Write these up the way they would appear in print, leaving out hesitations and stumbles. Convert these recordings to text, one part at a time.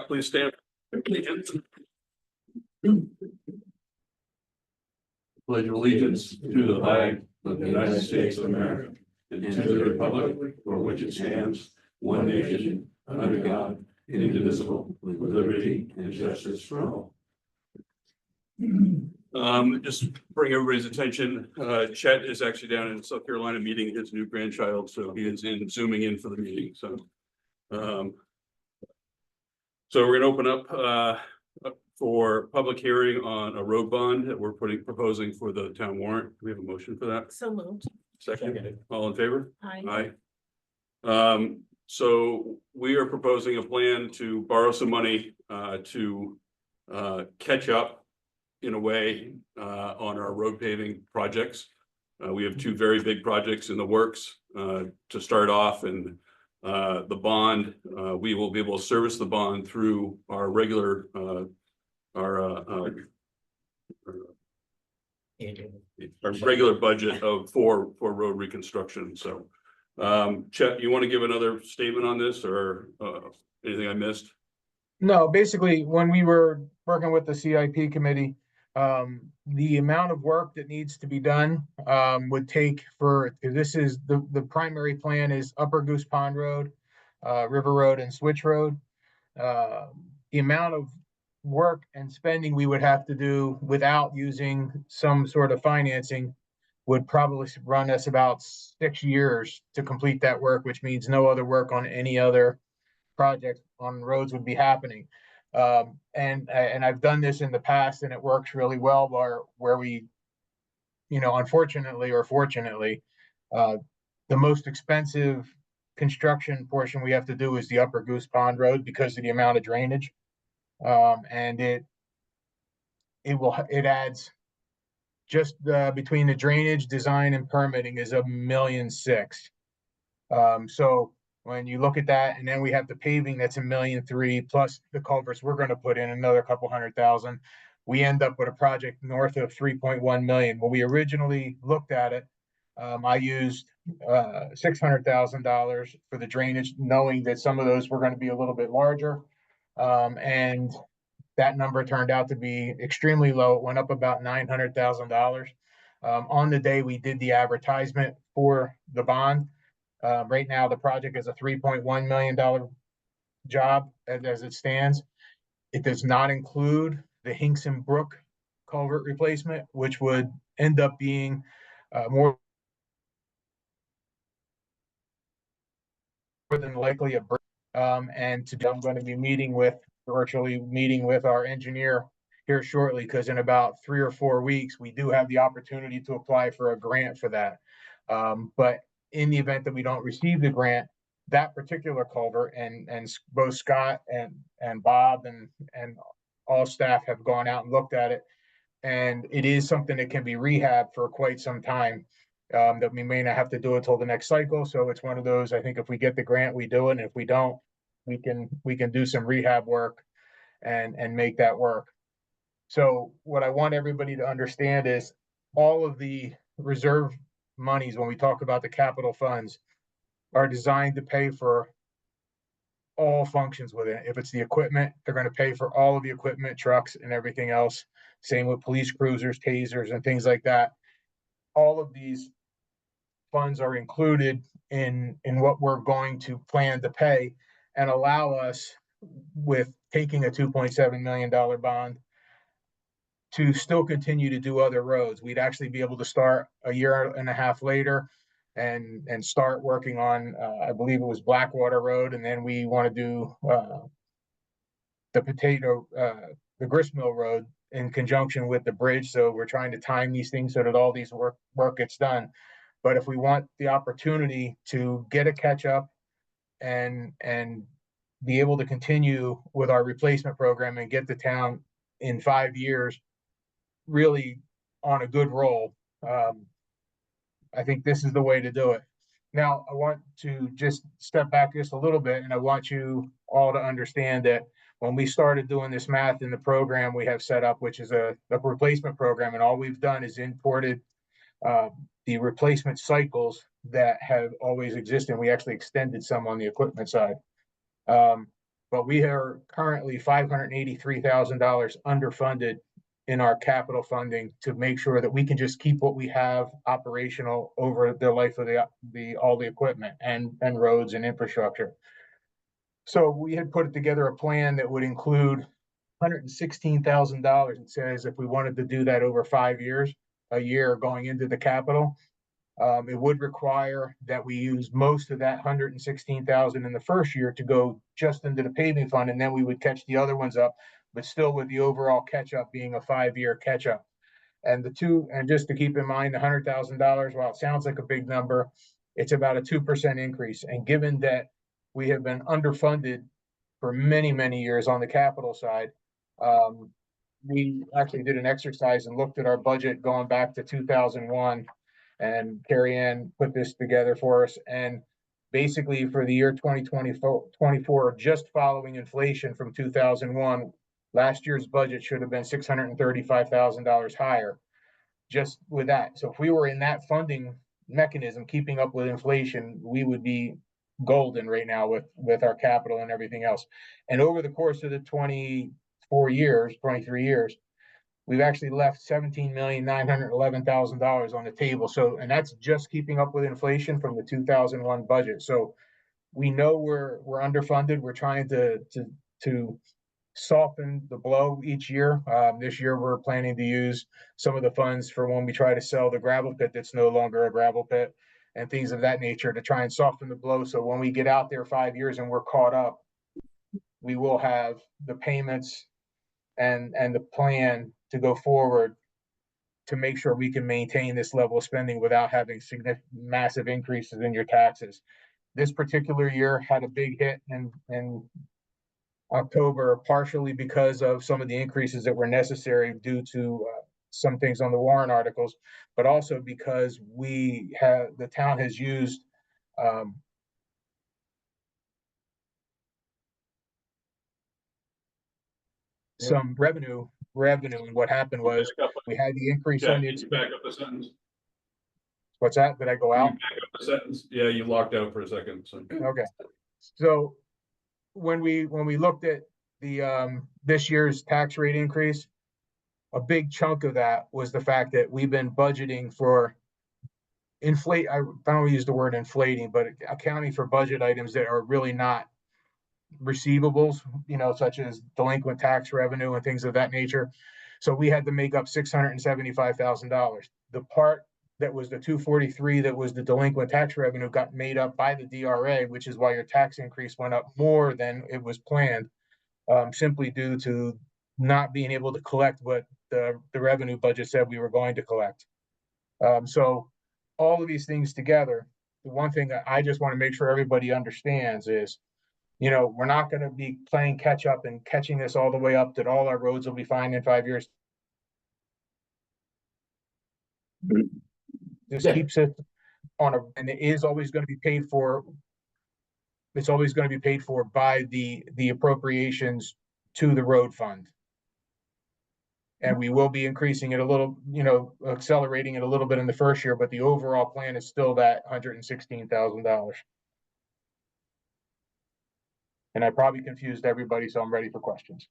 Please stand. Allegiance. Pledge allegiance to the flag of the United States of America and to the republic for which it stands, one nation, under God, indivisible, with liberty and justice for all. Just bring everybody's attention. Chet is actually down in South Carolina meeting his new grandchild, so he is zooming in for the meeting. So we're going to open up for public hearing on a road bond that we're proposing for the town warrant. Do we have a motion for that? So moved. Second. All in favor? Aye. Aye. So we are proposing a plan to borrow some money to catch up in a way on our road paving projects. We have two very big projects in the works to start off, and the bond, we will be able to service the bond through our regular budget for road reconstruction. So Chet, you want to give another statement on this, or anything I missed? No, basically, when we were working with the CIP committee, the amount of work that needs to be done would take this is the primary plan is Upper Goose Pond Road, River Road, and Switch Road. The amount of work and spending we would have to do without using some sort of financing would probably run us about 6 years to complete that work, which means no other work on any other project on roads would be happening. And I've done this in the past and it works really well where we, unfortunately or fortunately, the most expensive construction portion we have to do is the Upper Goose Pond Road because of the amount of drainage. And it adds just between the drainage, design, and permitting is $1.6 million. So when you look at that, and then we have the paving, that's $1.3 million, plus the culverts we're going to put in another couple $100,000. We end up with a project north of $3.1 million. When we originally looked at it, I used $600,000 for the drainage, knowing that some of those were going to be a little bit larger. And that number turned out to be extremely low. It went up about $900,000. On the day we did the advertisement for the bond, right now the project is a $3.1 million job as it stands. It does not include the Hinkson Brook culvert replacement, which would end up being more than likely a brick. And today I'm going to be virtually meeting with our engineer here shortly, because in about 3 or 4 weeks, we do have the opportunity to apply for a grant for that. But in the event that we don't receive the grant, that particular culvert and both Scott and Bob and all staff have gone out and looked at it. And it is something that can be rehabbed for quite some time. That we may not have to do it till the next cycle. So it's one of those, I think if we get the grant, we do it. And if we don't, we can do some rehab work and make that work. So what I want everybody to understand is all of the reserve monies, when we talk about the capital funds, are designed to pay for all functions within it. If it's the equipment, they're going to pay for all of the equipment, trucks, and everything else. Same with police cruisers, tasers, and things like that. All of these funds are included in what we're going to plan to pay, and allow us, with taking a $2.7 million bond, to still continue to do other roads. We'd actually be able to start a year and a half later and start working on, I believe it was Blackwater Road, and then we want to do the Gristmill Road in conjunction with the bridge. So we're trying to time these things so that all these work gets done. But if we want the opportunity to get a catch up and be able to continue with our replacement program and get the town in 5 years really on a good roll, I think this is the way to do it. Now, I want to just step back just a little bit, and I want you all to understand that when we started doing this math in the program we have set up, which is a replacement program, and all we've done is imported the replacement cycles that have always existed. We actually extended some on the equipment side. But we are currently $583,000 underfunded in our capital funding to make sure that we can just keep what we have operational over the life of all the equipment and roads and infrastructure. So we had put together a plan that would include $116,000. It says if we wanted to do that over 5 years, a year going into the capital, it would require that we use most of that 116,000 in the first year to go just into the paving fund, and then we would catch the other ones up, but still with the overall catch up being a 5-year catch up. And just to keep in mind, the $100,000, while it sounds like a big number, it's about a 2% increase. And given that we have been underfunded for many, many years on the capital side, we actually did an exercise and looked at our budget going back to 2001, and Carrie Ann put this together for us. And basically for the year 2024, just following inflation from 2001, last year's budget should have been $635,000 higher just with that. So if we were in that funding mechanism, keeping up with inflation, we would be golden right now with our capital and everything else. And over the course of the 23 years, we've actually left $17,911,000 on the table. So, and that's just keeping up with inflation from the 2001 budget. So we know we're underfunded. We're trying to soften the blow each year. This year, we're planning to use some of the funds for when we try to sell the gravel pit that's no longer a gravel pit and things of that nature to try and soften the blow. So when we get out there 5 years and we're caught up, we will have the payments and the plan to go forward to make sure we can maintain this level of spending without having massive increases in your taxes. This particular year had a big hit in October, partially because of some of the increases that were necessary due to some things on the warrant articles, but also because the town has used some revenue, and what happened was we had the increase on the. Back up a sentence. What's that? Did I go out? Back up a sentence. Yeah, you locked out for a second. So. Okay. So when we looked at the this year's tax rate increase, a big chunk of that was the fact that we've been budgeting for I don't use the word inflating, but accounting for budget items that are really not receivables, such as delinquent tax revenue and things of that nature. So we had to make up $675,000. The part that was the 243 that was the delinquent tax revenue got made up by the DRA, which is why your tax increase went up more than it was planned, simply due to not being able to collect what the revenue budget said we were going to collect. So all of these things together, the one thing that I just want to make sure everybody understands is, we're not going to be playing catch up and catching this all the way up that all our roads will be fine in 5 years. This keeps it and it is always going to be paid for. It's always going to be paid for by the appropriations to the road fund. And we will be increasing it a little, accelerating it a little bit in the first year, but the overall plan is still that $116,000. And I probably confused everybody, so I'm ready for questions.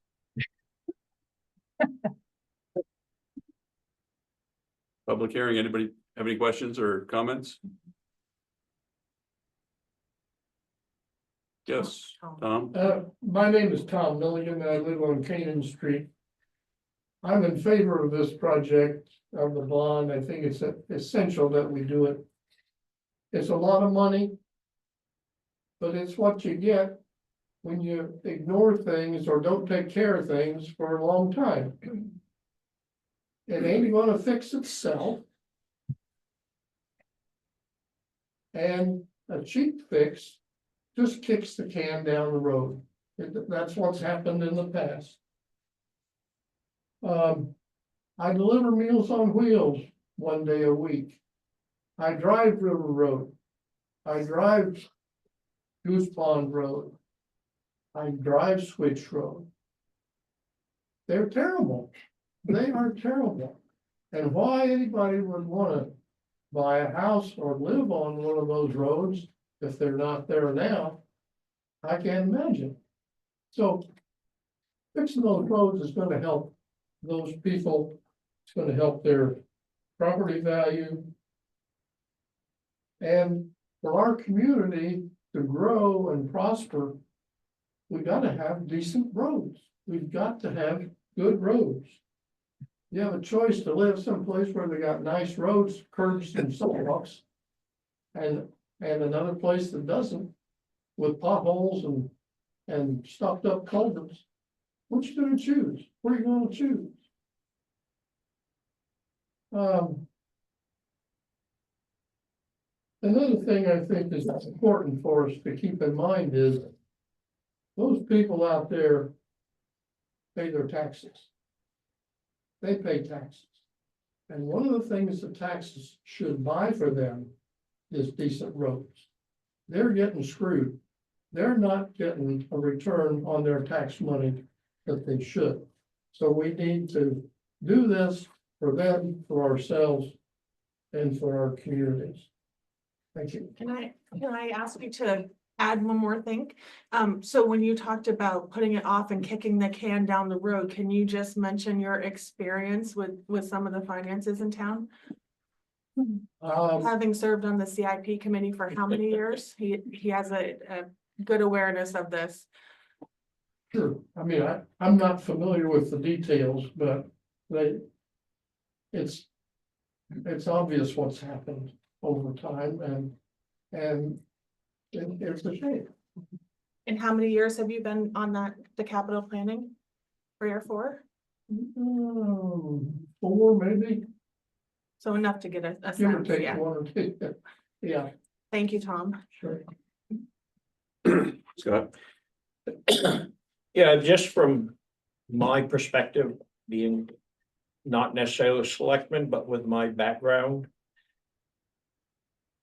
Public hearing. Anybody have any questions or comments? Yes, Tom. My name is Tom Milligan, and I live on Canaan Street. I'm in favor of this project of the bond. I think it's essential that we do it. It's a lot of money, but it's what you get when you ignore things or don't take care of things for a long time. It ain't gonna fix itself. And a cheap fix just kicks the can down the road. That's what's happened in the past. I deliver Meals on Wheels 1 day a week. I drive River Road. I drive Goose Pond Road. I drive Switch Road. They're terrible. They are terrible. And why anybody would want to buy a house or live on one of those roads if they're not there now, I can't imagine. So fixing those roads is gonna help those people, it's gonna help their property value. And for our community to grow and prosper, we gotta have decent roads. We've got to have good roads. You have a choice to live someplace where they got nice roads, curbs and sidewalks. And another place that doesn't, with potholes and stopped up culverts. What you gonna choose? What are you gonna choose? Another thing I think is important for us to keep in mind is those people out there pay their taxes. They pay taxes. And one of the things the taxes should buy for them is decent roads. They're getting screwed. They're not getting a return on their tax money that they should. So we need to do this for them, for ourselves, and for our communities. Thank you. Can I ask you to add one more thing? So when you talked about putting it off and kicking the can down the road, can you just mention your experience with some of the finances in town? Having served on the CIP committee for how many years? He has a good awareness of this. Sure, I mean, I'm not familiar with the details, but it's obvious what's happened over time and it's a shame. And how many years have you been on the capital planning? 3 or 4? 4 maybe, So enough to get a give or sense, take yeah. 1 or 2, yeah, Thank you, Tom. sure. Scott? Yeah, just from my perspective, being not necessarily a selectman, but with my background.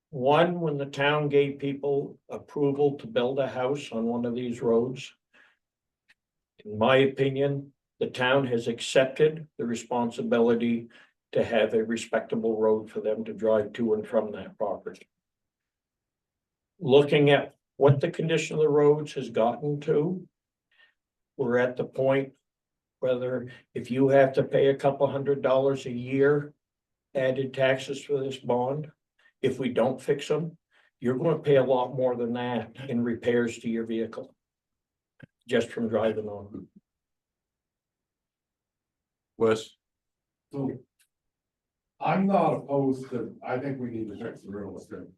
One, when the town gave people approval to build a house on one of these roads. In my opinion, the town has accepted the responsibility to have a respectable road for them to drive to and from that property. Looking at what the condition of the roads has gotten to. We're at the point whether if you have to pay a couple $100 a year added taxes for this bond, if we don't fix them, you're going to pay a lot more than that in repairs to your vehicle. Just from driving on them. Wes? So. I'm not opposed to, I think we need to fix the real estate.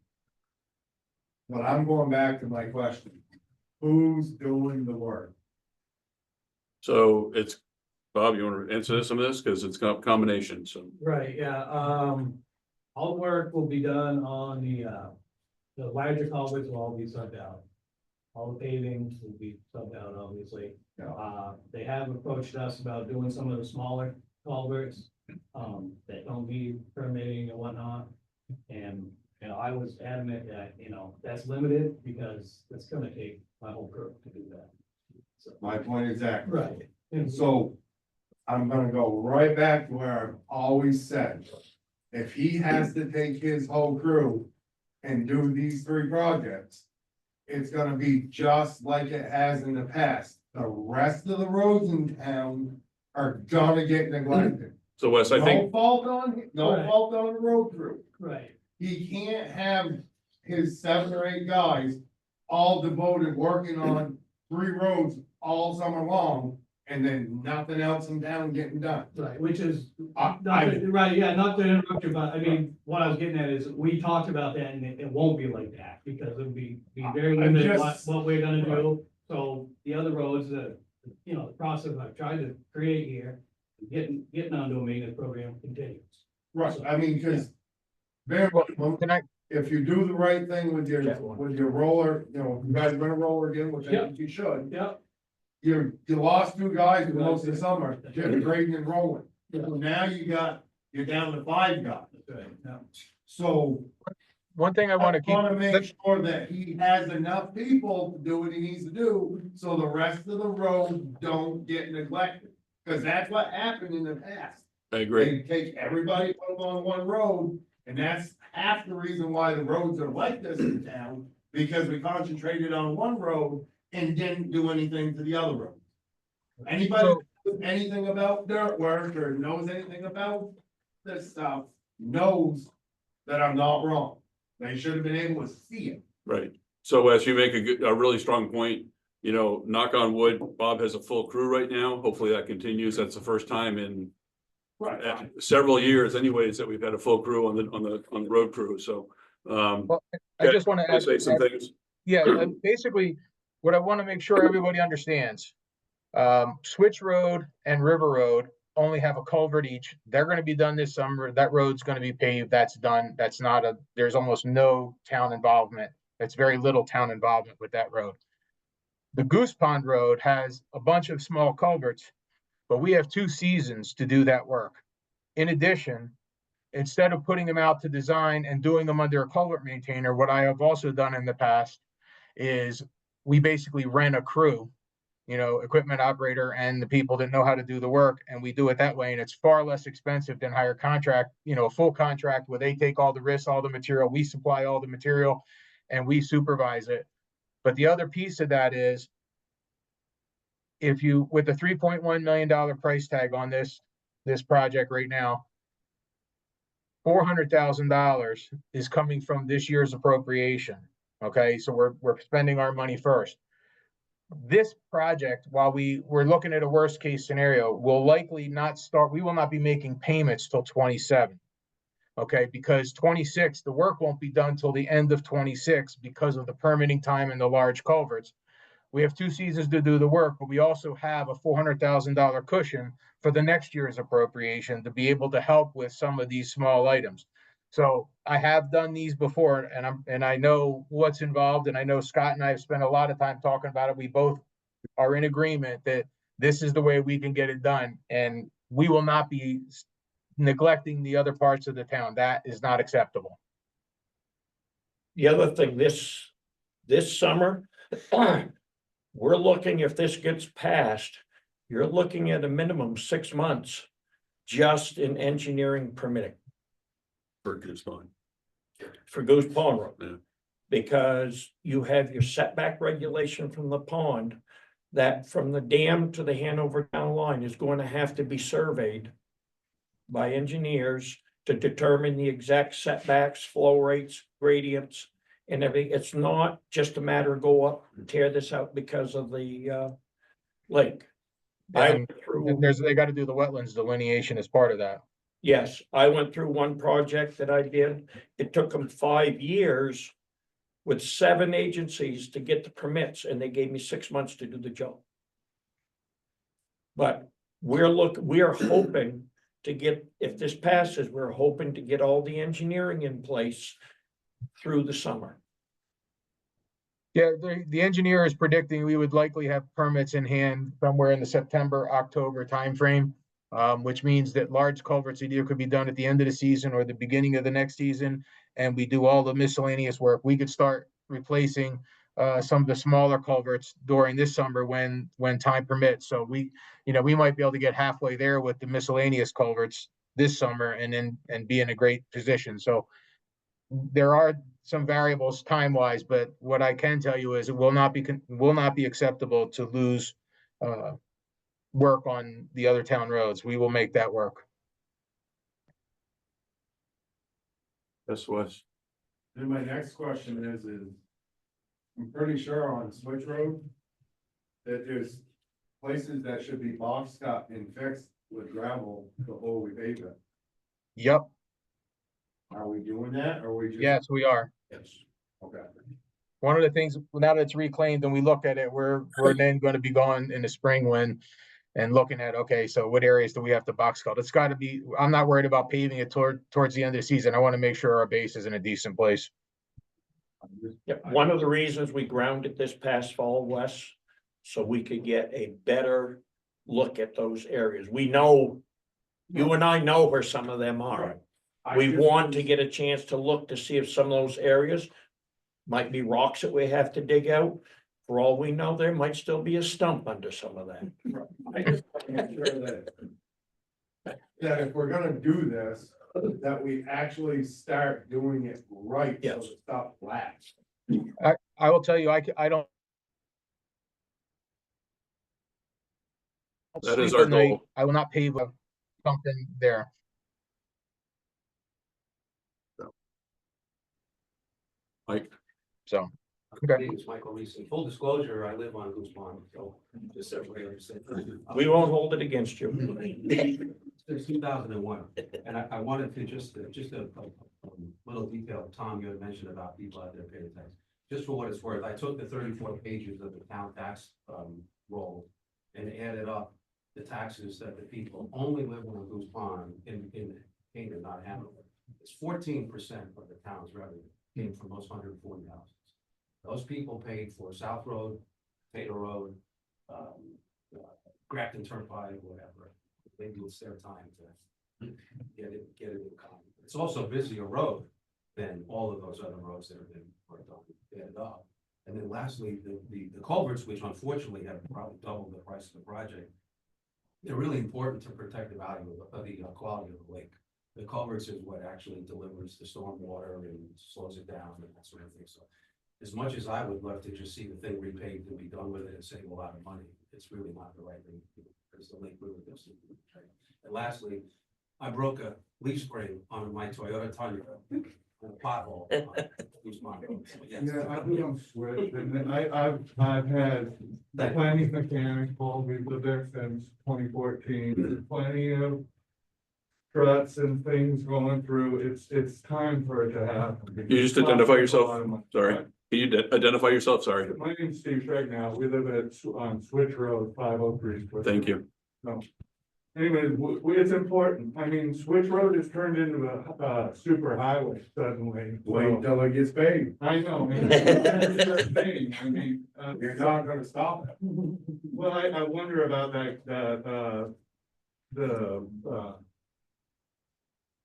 But I'm going back to my question, who's doing the work? So it's, Bob, you want to answer some of this? Because it's a combination, so. Right, yeah, all the work will be done on the larger culverts will all be subbed out. All the paving will be subbed out, obviously. Yeah. They have approached us about doing some of the smaller culverts, that don't need permitting and whatnot. And, I was adamant that, that's limited because it's gonna take my whole crew to do that. So, My point exactly. right, And so I'm gonna go right back to where I've always said, if he has to take his whole crew and do these 3 projects, it's gonna be just like it has in the past. The rest of the roads in town are gonna get neglected. So Wes, I No think, fault on, no Right. fault on the road crew. right, He can't have his 7 or 8 guys all devoted working on 3 roads all summer long. And then nothing else in town getting done. right, which is I- Right, yeah, not to interrupt you, but I mean, what I was getting at is, we talked about that and it won't be like that, because it'll be very I'm limited just- what we're gonna do. So the other roads that, the process I've tried to create here, getting onto a maintenance program continues. Right, I mean, cause. Very well, Can I, if you do the right thing with your roller, you guys are gonna roller again, which I Yeah. think you should. Yep. You lost 2 guys for most of the summer, just grading and rolling. So now you're down to 5 guys. So one thing I I want to keep, wanna make sure that he has enough people to do what he needs to do, so the rest of the roads don't get neglected. Cause that's what happened in the past. I agree. They take everybody, put them on one road, and that's half the reason why the roads are like this in town. Because we concentrated on one road and didn't do anything to the other road. Anybody So- knows anything about dirt work or knows anything about this stuff knows that I'm not wrong. They should have been able to see it. Right. So Wes, you make a really strong point, you know, knock on wood, Bob has a full crew right now. Hopefully that continues. That's the first time in several years anyways that we've had a full crew on the road crew. So, Well, I just want to wanna add. say some things. Yeah, basically, what I want to make sure everybody understands. Switch Road and River Road only have a culvert each. They're gonna be done this summer. That road's gonna be paved. That's done. That's not there's almost no town involvement. It's very little town involvement with that road. The Goose Pond Road has a bunch of small culverts, but we have 2 seasons to do that work. In addition, instead of putting them out to design and doing them under a culvert maintainer, what I have also done in the past is we basically rent a crew, you know, equipment operator and the people that know how to do the work, and we do it that way, and it's far less expensive than hire contract, you know, a full contract where they take all the risks, all the material, we supply all the material, and we supervise it. But the other piece of that is, if you, with the $3.1 million price tag on this project right now, $400,000 is coming from this year's appropriation. Okay, so we're spending our money first. This project, while we're looking at a worst case scenario, will likely not start, we will not be making payments till 27. Okay, because 26, the work won't be done till the end of 26 because of the permitting time and the large culverts. We have 2 seasons to do the work, but we also have a $400,000 cushion for the next year's appropriation to be able to help with some of these small items. So I have done these before, and I know what's involved, and I know Scott and I have spent a lot of time talking about it. We both are in agreement that this is the way we can get it done, and we will not be neglecting the other parts of the town. That is not acceptable. The other thing, this summer, we're looking, if this gets passed, you're looking at a minimum 6 months just in engineering permitting For Goose Pond. for Goose Pond Road. Yeah. Because you have your setback regulation from the pond, that from the dam to the Hanover town line is going to have to be surveyed by engineers to determine the exact setbacks, flow rates, gradients, and everything. It's not just a matter of go up and tear this out because of the lake. I And went through, they got to do the wetlands delineation as part of that. yes, I went through one project that I did. It took them 5 years with 7 agencies to get the permits, and they gave me 6 months to do the job. But we are hoping to get, if this passes, we're hoping to get all the engineering in place through the summer. Yeah, the engineer is predicting we would likely have permits in hand somewhere in the September, October timeframe. Which means that large culverts either could be done at the end of the season or the beginning of the next season. And we do all the miscellaneous work. We could start replacing some of the smaller culverts during this summer when time permits. So we might be able to get halfway there with the miscellaneous culverts this summer and be in a great position. So there are some variables time-wise, but what I can tell you is it will not be acceptable to lose work on the other town roads. We will make that work. Yes, Wes. Then my next question is I'm pretty sure on Switch Road that there's places that should be box cut and fixed with gravel before we pave it. Yep, Are we doing that or are we just? yes, we are. Yes. Okay. One of the things, now that it's reclaimed and we look at it, we're then gonna be going in the spring and looking at, okay, so what areas do we have to box cut? It's gotta be, I'm not worried about paving it towards the end of the season. I wanna make sure our base is in a decent place. Yep, one of the reasons we grounded this past fall, Wes, so we could get a better look at those areas. We know, you and I know where some of them are. We want to get a chance to look to see if some of those areas might be rocks that we have to dig out. For all we know, there might still be a stump under some of that. I just want to make sure that if we're gonna do this, that we actually start doing it right. So Yes. the stuff lasts. I will tell you, I don't That is sleep our at night. goal. I will not pave something there. Mike, So, My okay. name is Michael Reese. Full disclosure, I live on Goose Pond, so just so everybody understands. We won't hold it against you. Since 2001, and I wanted to just a little detail, Tom, you had mentioned about people out there paying tax. Just for what it's worth, I took the 34 pages of the town tax roll and added up the taxes that the people only living on Goose Pond in Canaan, not Hanover. It's 14% of the town's revenue came from those 140 houses. Those people paid for South Road, Taylor Road, Grafton Turnpike, whatever. Maybe it's their time to get it in common. It's also a busier road than all of those other roads that have been worked on, added up. And then lastly, the culverts, which unfortunately have probably doubled the price of the project. They're really important to protect the value of the quality of the lake. The culverts is what actually delivers the storm water and slows it down and that sort of thing. So as much as I would love to just see the thing repaved and be done with it and save a lot of money, it's really not the right thing to do, because the lake really does need to be protected. And lastly, I broke a leaf spring on my Toyota Tundra in a pothole. Yeah, I've been on Switch, and then I've had the planning mechanical, we've lived there since 2014, plenty of struts and things going through, it's time for it to happen. you just identify yourself. Sorry. Can you identify yourself? Sorry. My name's Steve Schreck. We live on Switch Road, 503. Switch Thank Road. you. Anyway, it's important. I mean, Switch Road is turned into a super highway suddenly. Wait till it gets paid. I know. Man. That's the thing. I mean, You're not gonna stop it. well, I wonder about the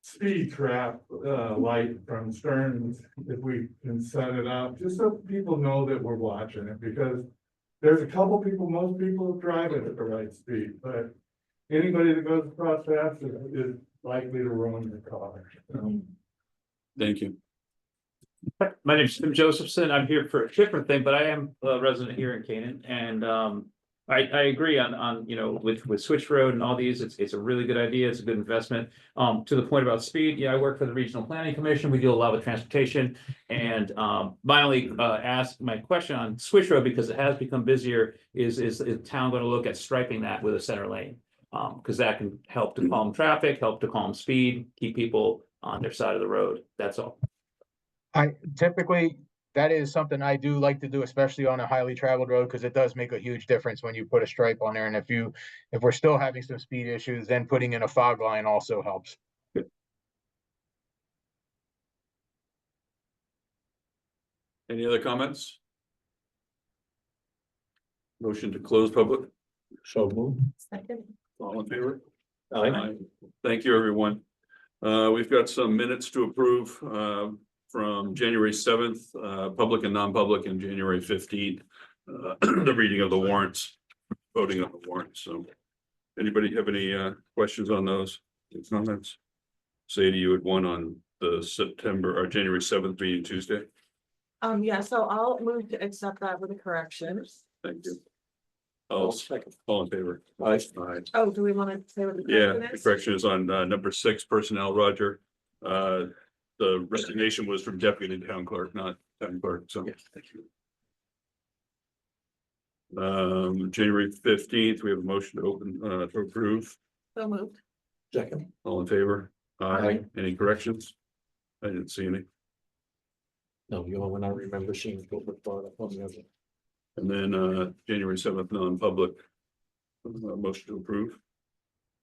speed trap, light from Stearns, if we can set it up, just so people know that we're watching it, because there's a couple people, most people drive it at the right speed, but anybody that goes across fast is likely to ruin their car. So, Thank you. My name is Tim Josephson. I'm here for a different thing, but I am a resident here in Canaan, and I agree on with Switch Road and all these. It's a really good idea. It's a good investment. To the point about speed, yeah, I work for the Regional Planning Commission. We deal a lot with transportation, and my question on Switch Road, because it has become busier, is the town going to look at striping that with a center lane? Because that can help to calm traffic, help to calm speed, keep people on their side of the road. That's all. That is something I do like to do, especially on a highly traveled road, because it does make a huge difference when you put a stripe on there. And if we're still having some speed issues, then putting in a fog line also helps. Any other comments? Motion to close public. So move. Second. All in favor? Aye. Thank you, everyone. We've got some minutes to approve, from January 7th, public and non-public, and January 15th. The reading of the warrants, voting on the warrants. So anybody have any, questions on those? Comments? Say to you at one on the January 7th meeting Tuesday. Yeah, so I'll move to accept that with the corrections. Thank you. All in favor? Aye. Aye. Oh, do we want to say what the Yeah, correction the is? correction is on number 6, personnel, Roger. The resignation was from deputy town clerk, not town clerk, so. Thank you. January 15th, we have a motion to open, to approve. So moved. Second. All in favor? Aye. Any corrections? I didn't see any. No, the only one I remember seeing what was brought up on the other. And then, January 7th, non-public. Motion to approve.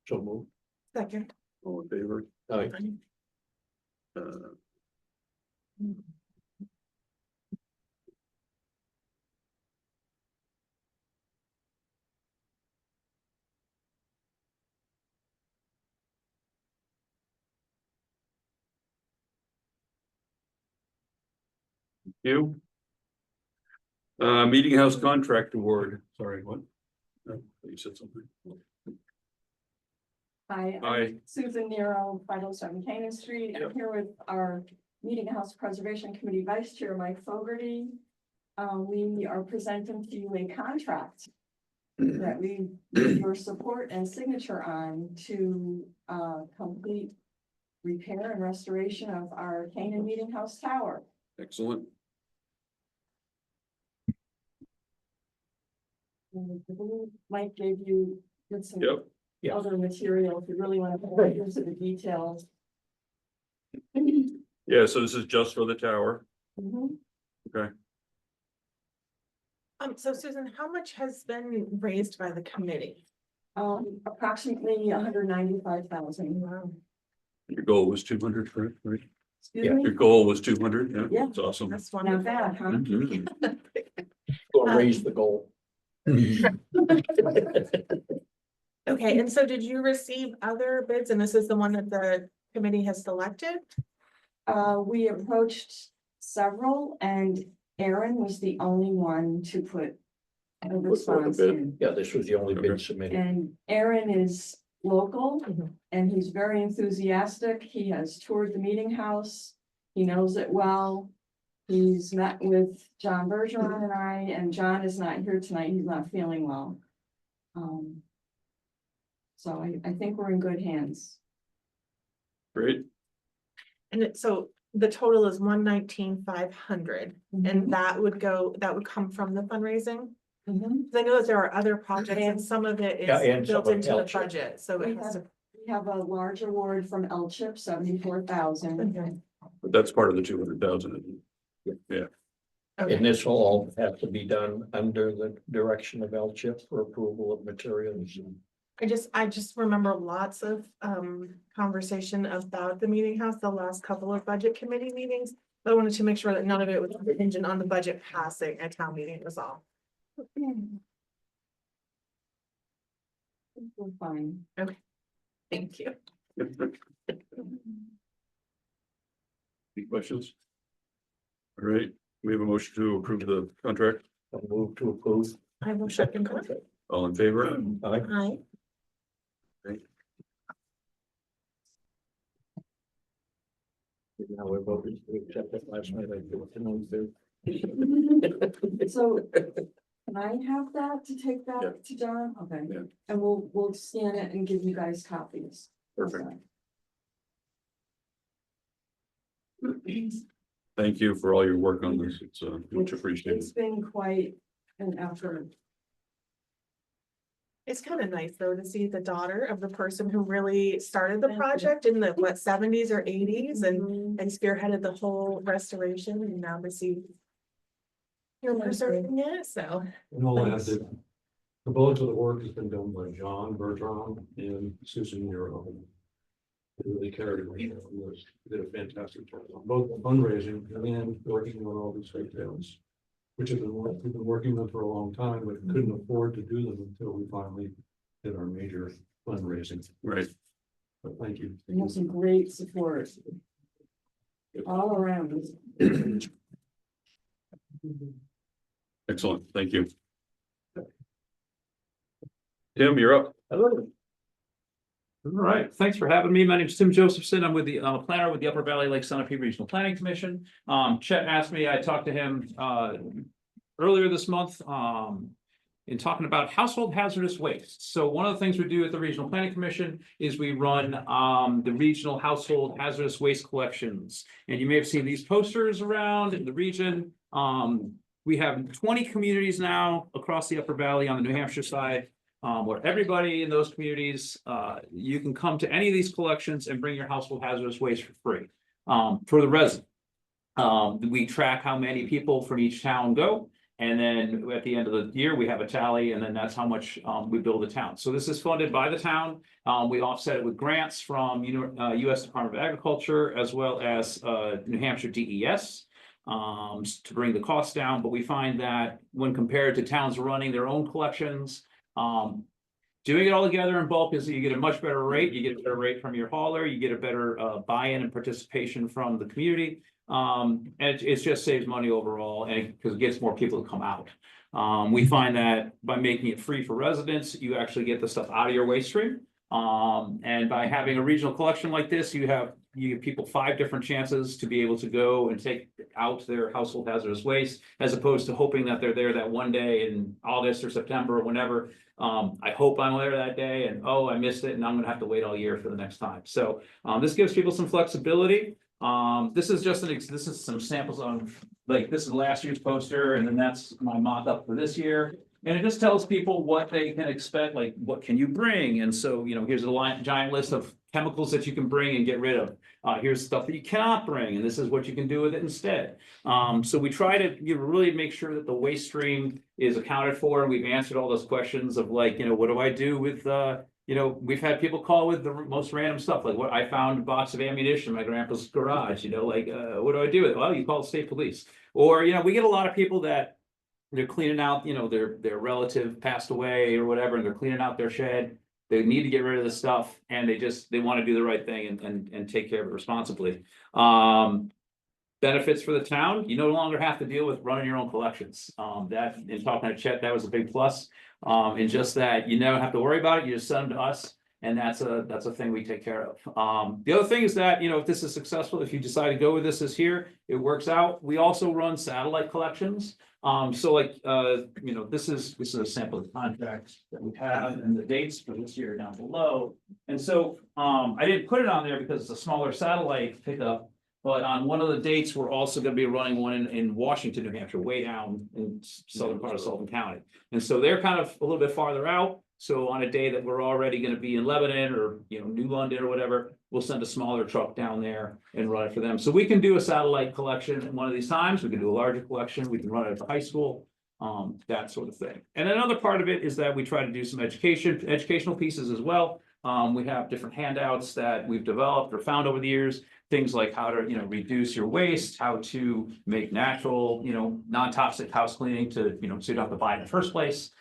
So move. Second. All in favor? Aye. Uh, You. Meeting house contract award, sorry, what? You said something. Hi, Hi. I'm Susan Nero, 507 Canaan Street. I'm here with our Meeting House Preservation Committee Vice Chair, Mike Fogarty. We are presenting to you a contract that we need your support and signature on to complete repair and restoration of our Canaan Meeting House Tower. Excellent. And I believe Mike gave you did some Yep. Yeah. other material if you really want to go into the details. Yeah, so this is just for the tower. Mhm. So Susan, how much has been raised by the committee? Approximately 195,000. Wow. Your goal was 200, correct? Right? Excuse Yeah. me? Your goal was 200, yeah, Yeah. that's awesome. That's Not wonderful. bad, huh? Mhm. Go raise the goal. Okay, and so did you receive other bids, and this is the one that the committee has selected? We approached several and Aaron was the only one to put a forth a response bid. in. Yeah, this was the only bid Okay. submitted. And Aaron is local Mhm. and he's very enthusiastic. He has toured the meeting house. He knows it well. He's met with John Bergeron and I, and John is not here tonight. He's not feeling well. So I think we're in good hands. Great, And so the total is 119,500, and that would come from the fundraising? Mhm. 'Cause I know that there are other projects and some of it Yeah, and is some built of into the LCHIP. budget, so We it has to. have a large award from LCHIP, 74,000. Okay. but that's part of the 200,000. Okay. And this will all have to be done under the direction of LCHIP for approval of materials. I just remember lots of conversation about the meeting house, the last couple of budget committee meetings. But I wanted to make sure that none of it was contingent on the budget passing at town meeting was all. We're fine. Thank you. Any questions? All right, we have a motion to approve the contract. I'll move to approve. I will second that. All in favor? Aye. Aye. Now we're voting to accept it last night. I do it tonight, too. So can I have that to take Yeah. that to John? Okay. Yeah. And we'll scan it and give you guys copies. Perfect. Thank you for all your work on this. It's much appreciated. It's been quite an effort. It's kind of nice though to see the daughter of the person who really started the Thank you. project in the what 70s or 80s Mhm. and spearheaded the whole restoration and now to see. You're Thank you. preserving it, so. And all I have to, the bulk of the work has been done by John Bergeron and Susan Nero. They really carried it, did a fantastic job on both fundraising and working on all these details. Which we've been working on for a long time, but couldn't afford to do them until we finally did our major fundraising. Right, But thank you. We have some great support. All around. excellent, thank you. Tim, you're up. Hello. All right, thanks for having me. My name is Tim Josephson. I'm a planner with the Upper Valley Lake Sunapee Regional Planning Commission. Chet asked me, I talked to him earlier this month in talking about household hazardous waste. So one of the things we do at the Regional Planning Commission is we run the regional household hazardous waste collections. And you may have seen these posters around in the region. We have 20 communities now across the Upper Valley on the New Hampshire side. Where everybody in those communities, you can come to any of these collections and bring your household hazardous waste for free, for the resident. We track how many people from each town go, and then at the end of the year, we have a tally, and then that's how much we bill the town. So this is funded by the town. We offset it with grants from US Department of Agriculture as well as New Hampshire DES. To bring the costs down, but we find that when compared to towns running their own collections, doing it all together in bulk is you get a much better rate, you get a better rate from your hauler, you get a better buy-in and participation from the community. And it just saves money overall and because it gets more people to come out. We find that by making it free for residents, you actually get the stuff out of your waste stream. And by having a regional collection like this, you have you give people 5 different chances to be able to go and take out their household hazardous waste, as opposed to hoping that they're there that one day in August or September or whenever. I hope I'm there that day and, oh, I missed it and I'm gonna have to wait all year for the next time. So, this gives people some flexibility. This is just this is some samples on, like, this is last year's poster, and then that's my mock-up for this year. And it just tells people what they can expect, like, what can you bring? And so, here's a giant list of chemicals that you can bring and get rid of. Here's stuff that you cannot bring, and this is what you can do with it instead. So we try to really make sure that the waste stream is accounted for, and we've answered all those questions of, like, what do I do with, we've had people call with the most random stuff, like, what I found a box of ammunition in my grandpa's garage, what do I do with it? Well, you call the state police. Or, we get a lot of people that they're cleaning out, their relative passed away or whatever, and they're cleaning out their shed. They need to get rid of the stuff, and they want to do the right thing and take care of it responsibly. Benefits for the town, you no longer have to deal with running your own collections. That, in talking to Chet, that was a big plus. And just that you never have to worry about it, you just send them to us, and that's a thing we take care of. The other thing is that, if this is successful, if you decide to go with this year, it works out. We also run satellite collections. So, like, this is a sample of the contracts that we have and the dates for this year down below. And so, I didn't put it on there because it's a smaller satellite pickup. But on one of the dates, we're also gonna be running one in Washington, New Hampshire, way down in southern part of Sullivan County. And so they're kind of a little bit farther out. So on a day that we're already gonna be in Lebanon or, New London or whatever, we'll send a smaller truck down there and run it for them. So we can do a satellite collection at one of these times. We can do a larger collection. We can run it at the high school, that sort of thing. And another part of it is that we try to do some educational pieces as well. We have different handouts that we've developed or found over the years. Things like how to, reduce your waste, how to make natural, non-toxic house cleaning to, so you don't have to buy it in the first place.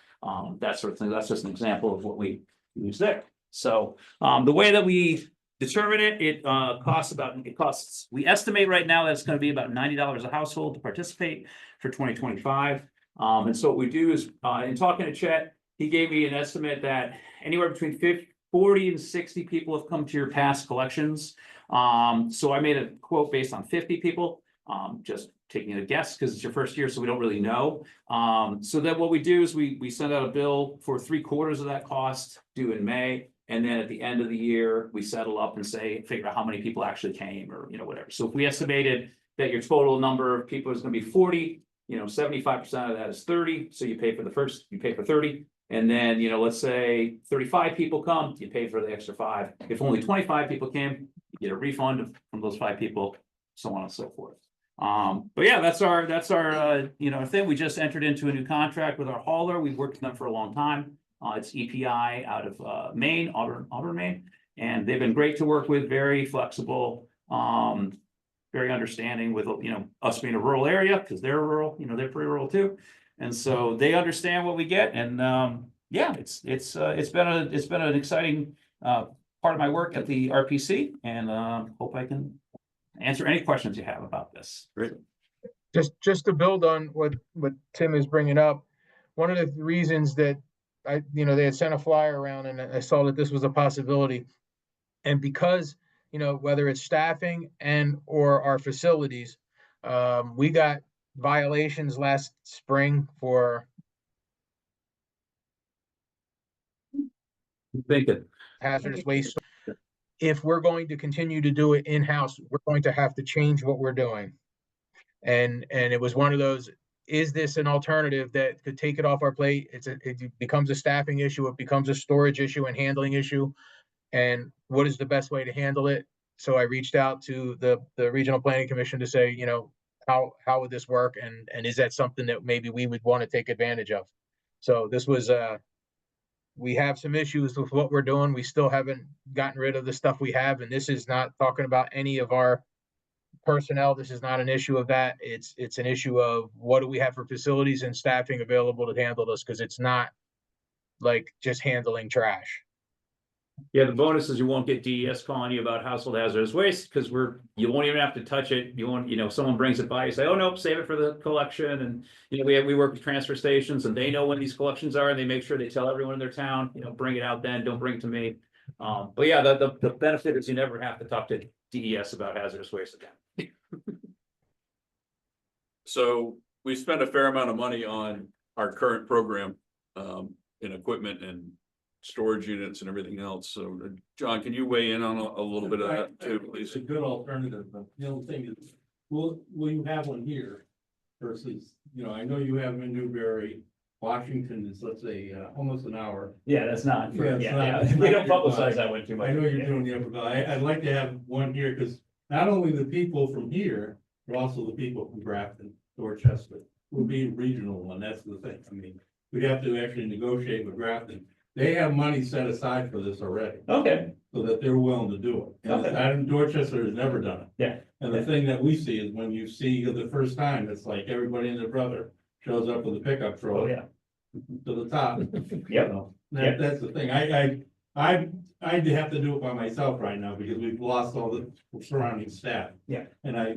That sort of thing. That's just an example of what we use there. So, the way that we determine it, we estimate right now that it's going to be about $90 a household to participate for 2025. And so what we do is, in talking to Chet, he gave me an estimate that anywhere between 40 and 60 people have come to your past collections. So I made a quote based on 50 people, just taking a guess because it's your first year, so we don't really know. So then what we do is we send out a bill for 3/4 of that cost due in May. And then at the end of the year, we settle up and figure out how many people actually came or, whatever. So if we estimated that your total number of people is going to be 40, 75% of that is 30. So you pay for 30. And then, let's say 35 people come, you pay for the extra 5. If only 25 people came, you get a refund from those 5 people, so on and so forth. But yeah, that's our thing. We just entered into a new contract with our hauler. We've worked with them for a long time. It's EPI out of Maine, Auburn, Maine, and they've been great to work with, very flexible, very understanding with, us being a rural area, because they're rural, they're pretty rural too. And so they understand what we get. And yeah, it's been an exciting part of my work at the RPC, and hope I can answer any questions you have about this. Great. Just to build on what Tim is bringing up, one of the reasons that they had sent a flyer around and I saw that this was a possibility. And because, whether it's staffing and or our facilities, we got violations last spring for hazardous waste. If we're going to continue to do it in-house, we're going to have to change what we're doing. And it was one of those, is this an alternative that could take it off our plate? It becomes a staffing issue, it becomes a storage issue and handling issue. And what is the best way to handle it? So I reached out to the Regional Planning Commission to say, how would this work? And is that something that maybe we would want to take advantage of? So this was, we have some issues with what we're doing. We still haven't gotten rid of the stuff we have. And this is not talking about any of our personnel. This is not an issue of that. It's an issue of what do we have for facilities and staffing available to handle this? Because it's not like just handling trash. Yeah, the bonus is you won't get DES calling you about household hazardous waste, because you won't even have to touch it. You won't, if someone brings it by, you say, oh, nope, save it for the collection. And, we work with transfer stations and they know when these collections are, and they make sure they tell everyone in their town, bring it out then, don't bring it to me. But yeah, the benefit is you never have to talk to DES about hazardous waste again. So we spend a fair amount of money on our current program, in equipment and storage units and everything else. So, John, can you weigh in on a little bit of that too, please? It's a good alternative, but the only thing is, will you have one here? Versus, I know you have them in Newberry, Washington is, let's say, almost an hour. Yeah, that's not, Yeah, it's not- it's we not don't your publicize vibe. that one too much. I know you're doing the upper valley. I'd like to have one here, because not only the people from here, but also the people from Grafton, Dorchester, will be regional one, that's the thing. I mean, we'd have to actually negotiate with Grafton. They have money set aside for this already, Okay, so that they're willing to do it. And Okay. Dorchester has never done it. Yeah. And the thing that we see is when you see the first time, it's like everybody and their brother shows up with a pickup oh, truck yeah. to the top. Yep. That's the thing. I'd have to do it by myself right now because we've lost all the surrounding staff. Yeah. And I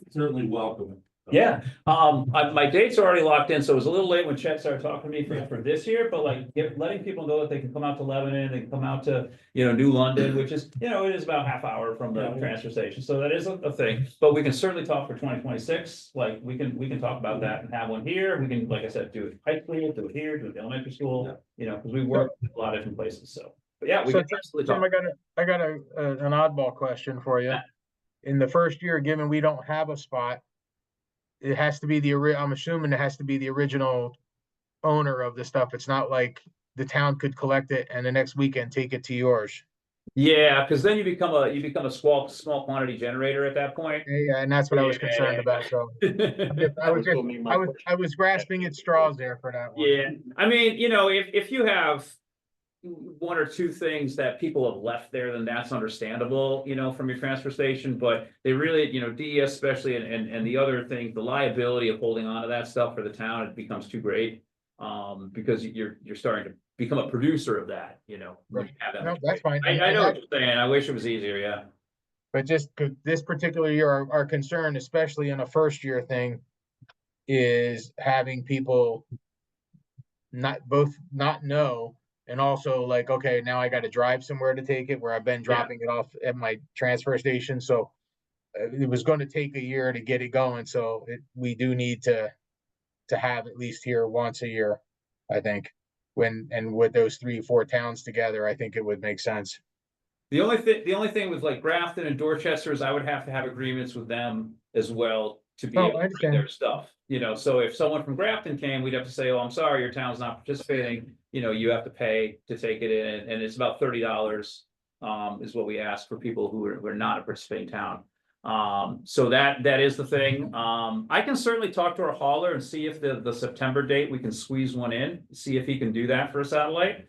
certainly welcome it. Yeah, my dates are already locked in, so it was a little late when Chet started talking to me for this year, but like, letting people know that they can come out to Lebanon, they can come out to, New London, which is, it is about half hour from the transfer station, so that is a thing. But we can certainly talk for 2026, like, we can talk about that and have one here, we can, like I said, do it high school, do it here, do it at the elementary school, because we work in a lot of different places, so. But yeah, we So, can absolutely Tim, talk. I got an oddball question for you. In the first year, given we don't have a spot, it has to be I'm assuming it has to be the original owner of the stuff. It's not like the town could collect it and the next weekend take it to yours. Yeah, because then you become a small quantity generator at that point. Yeah, and that's what I was concerned about, so. I was grasping at straws there for that one. Yeah, I mean, if you have one or two things that people have left there, then that's understandable, from your transfer station, but they really, DES especially, and the other thing, the liability of holding on to that stuff for the town, it becomes too great. Because you're starting to become a producer of that, when you have that No, much that's weight. fine. I know what you're saying, I wish it was easier, yeah. But just this particular year, our concern, especially in a first year thing, is having people not know, and also like, okay, now I got to drive somewhere to take it where I've been dropping it off at my transfer station. So it was going to take a year to get it going. So we do need to have at least here once a year, I think. And with those 3-4 towns together, I think it would make sense. The only thing with like Grafton and Dorchester is I would have to have agreements with them as well to be Oh, able I to bring understand. their stuff, so if someone from Grafton came, we'd have to say, oh, I'm sorry, your town's not participating, you have to pay to take it in, and it's about $30, is what we ask for people who are not a participating town. So that is the thing. I can certainly talk to our hauler and see if the September date, we can squeeze one in, see if he can do that for a satellite.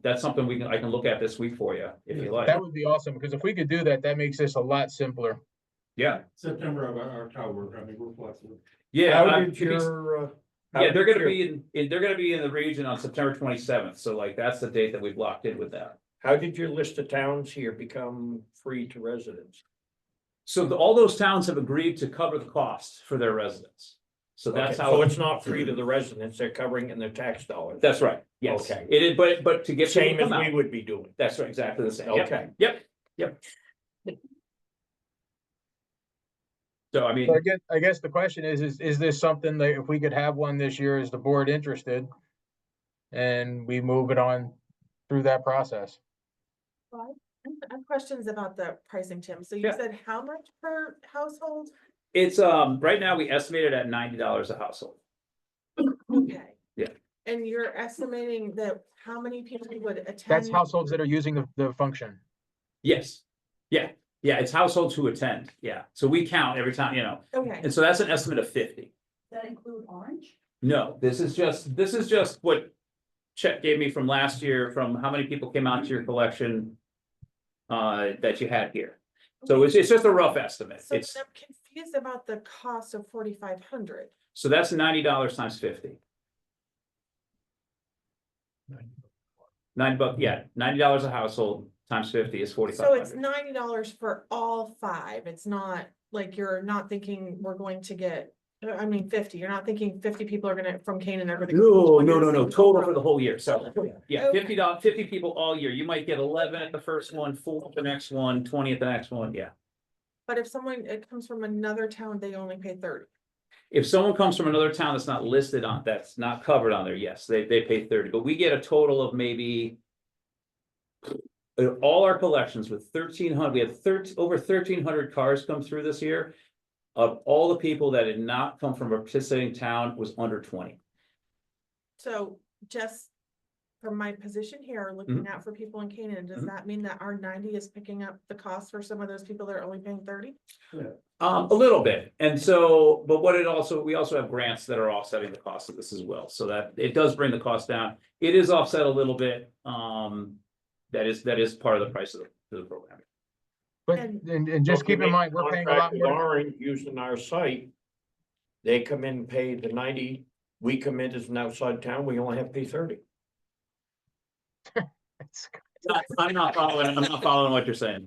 That's something I can look at this week for you, if you like. That would be awesome, because if we could do that, that makes this a lot simpler. Yeah, September of our tower work, I mean, we're flexible. yeah. How did your, Yeah, they're gonna be they're gonna be in the region on September 27th, so like, that's the date that we've locked in with that. how did your list of towns here become free to residents? So all those towns have agreed to cover the cost for their residents. So that's Okay, how. so it's not free to the residents, they're covering in their tax dollars. That's right, yes. Okay. It is, but to get. people Same to as come we out. would be doing. That's right, exactly the same. Yep, Okay. Yep. So I mean, So I guess the question is this something that if we could have one this year, is the board interested? And we move it on through that process. I have questions about the pricing, Tim. So you Yeah. said how much per household? it's, right now we estimate it at $90 a household. Okay. Yeah. And you're estimating that how many people would attend? That's households that are using the function. Yes, yeah, it's households who attend, yeah. So we count every time, Okay, and so that's an estimate of 50. Does that include Orange? No, this is just what Chet gave me from last year, from how many people came out to your collection that you had here. So it's just a rough estimate. so It's, I'm confused about the cost of 4,500. so that's $90 times 50. $90, yeah, $90 a household times 50 is So it's $4,500. $90 for all 5. It's not like you're not thinking we're going to get I mean, 50, you're not thinking 50 people are gonna, from Canaan are gonna. No, total for the whole year, so, yeah, Okay. $50 people all year, you might get 11 at the first one, 4 at the next one, 20 at the next one, yeah. But if someone, it comes from another town, they only pay 30. If someone comes from another town that's not listed on, that's not covered on there, yes, they pay 30, but we get a total of maybe. All our collections with 1,300, we had over 1,300 cars come through this year. Of all the people that did not come from a participating town was under 20. So just from my position here, looking out for people in Canaan, does Mhm. that mean that our 90 is picking up the cost for some of those people that are only paying 30? A little bit, and so, but what it also, we also have grants that are offsetting the cost of this as well, so that it does bring the cost down. It is offset a little bit, that is part of the price of the program. But, And- and just keep in mind, we're paying a lot more. Lauren using our site. They come in and pay the 90, we come in as an outside town, we only have to pay 30. I'm not following what you're saying.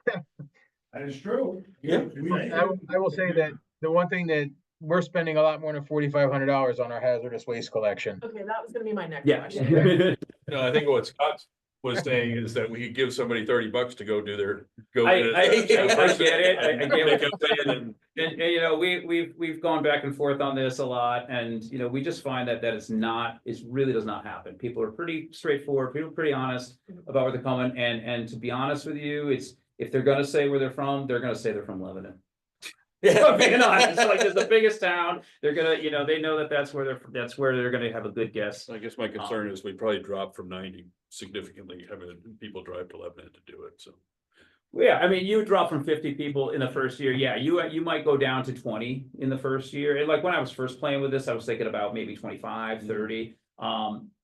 That is true. Yeah. I will say that the one thing that we're spending a lot more than $4,500 on our hazardous waste collection. Okay, that was gonna be my next Yeah. question. No, I think what Scott was saying is that we could give somebody $30 to go do their. I get it, I get Make what a plan and- And, you know, we've gone back and forth on this a lot, and, you know, we just find that it really does not happen. People are pretty straightforward, people are pretty honest about where they're coming, and to be honest with you, if they're gonna say where they're from, they're gonna say they're from Lebanon. Yeah, being honest, like, it's the biggest town, they're gonna, you know, they know that that's where they're gonna have a good guess. I guess my concern is we probably dropped from 90 significantly, having people drive to Lebanon to do it, so. Yeah, I mean, you drop from 50 people in the first year, yeah, you might go down to 20 in the first year, and like when I was first playing with this, I was thinking about maybe 25, 30.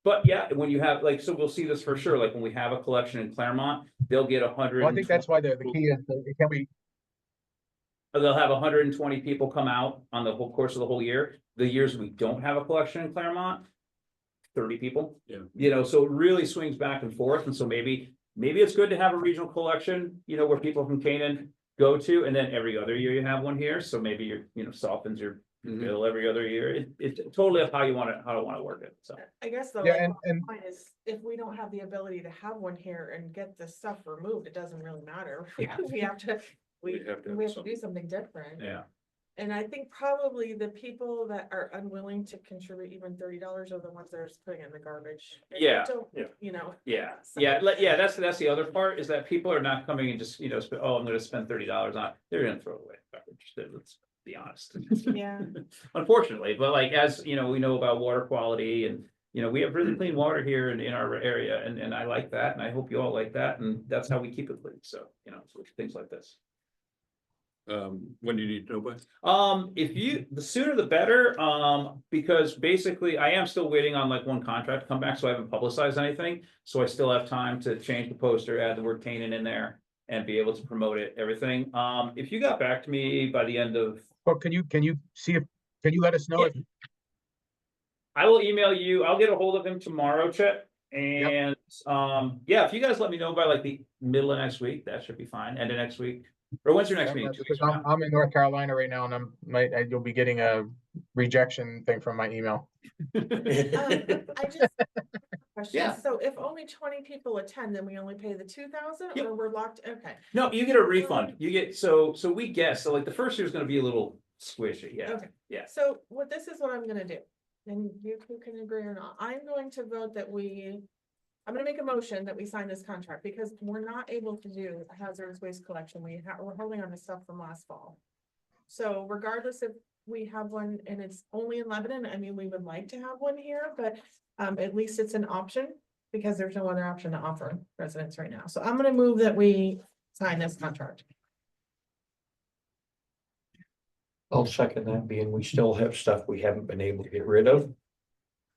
But yeah, when you have, like, so we'll see this for sure, like when we have a collection in Claremont, they'll get 100. Well, I think that's why the key is, it can be, They'll have 120 people come out on the whole course of the whole year. The years we don't have a collection in Claremont, 30 people. Yeah. You know, so it really swings back and forth, and so maybe it's good to have a regional collection, you know, where people from Canaan go to, and then every other year you have one here, so maybe you're, you know, softens your bill every other year. It's totally up how you want to work it, so. I guess the yeah, and point is, if we don't have the ability to have one here and get this stuff removed, it doesn't really matter. Yeah. We have to, we We have to have have to something. do something different. Yeah. And I think probably the people that are unwilling to contribute even $30 are the ones that are just putting it in the garbage. They Yeah, don't, yeah. You know. Yeah, so- yeah, that's the other part, is that people are not coming and just, you know, I'm gonna spend $30 on it, they're gonna throw it away. Let's be honest. Yeah. Unfortunately, but like, as you know, we know about water quality, and, you know, we have really clean water here in our area, and I like that, and I hope you all like that, and that's how we keep it clean, so, you know, things like this. When do you need to know by? The sooner the better, because basically I am still waiting on like one contract to come back, so I haven't publicized anything. So I still have time to change the poster, add the word Canaan in there, and be able to promote it, everything. If you got back to me by the end of, well, can you see if, can you let us know if, I will email you, I'll get a hold of him tomorrow, Chet. And, yeah, if you guys let me know by like the middle of next week, that should be fine, end of next week. Or when's your next meeting? 2 weeks because from now? I'm in North Carolina right now, and you'll be getting a rejection thing from my email. I just. Question. Yeah. So if only 20 people attend, then we only pay the 2,000, Yep. or we're locked, okay. No, you get a refund. You get, so we guess, so like the first year is gonna be a little squishy, yeah, Okay. yeah. So this is what I'm gonna do, and you can agree or not. I'm going to vote that I'm gonna make a motion that we sign this contract, because we're not able to do a hazardous waste collection. We're holding on to stuff from last fall. So regardless if we have one and it's only in Lebanon, I mean, we would like to have one here, but at least it's an option, because there's no other option to offer residents right now. So I'm gonna move that we sign this contract. I'll second that, being we still have stuff we haven't been able to get rid of.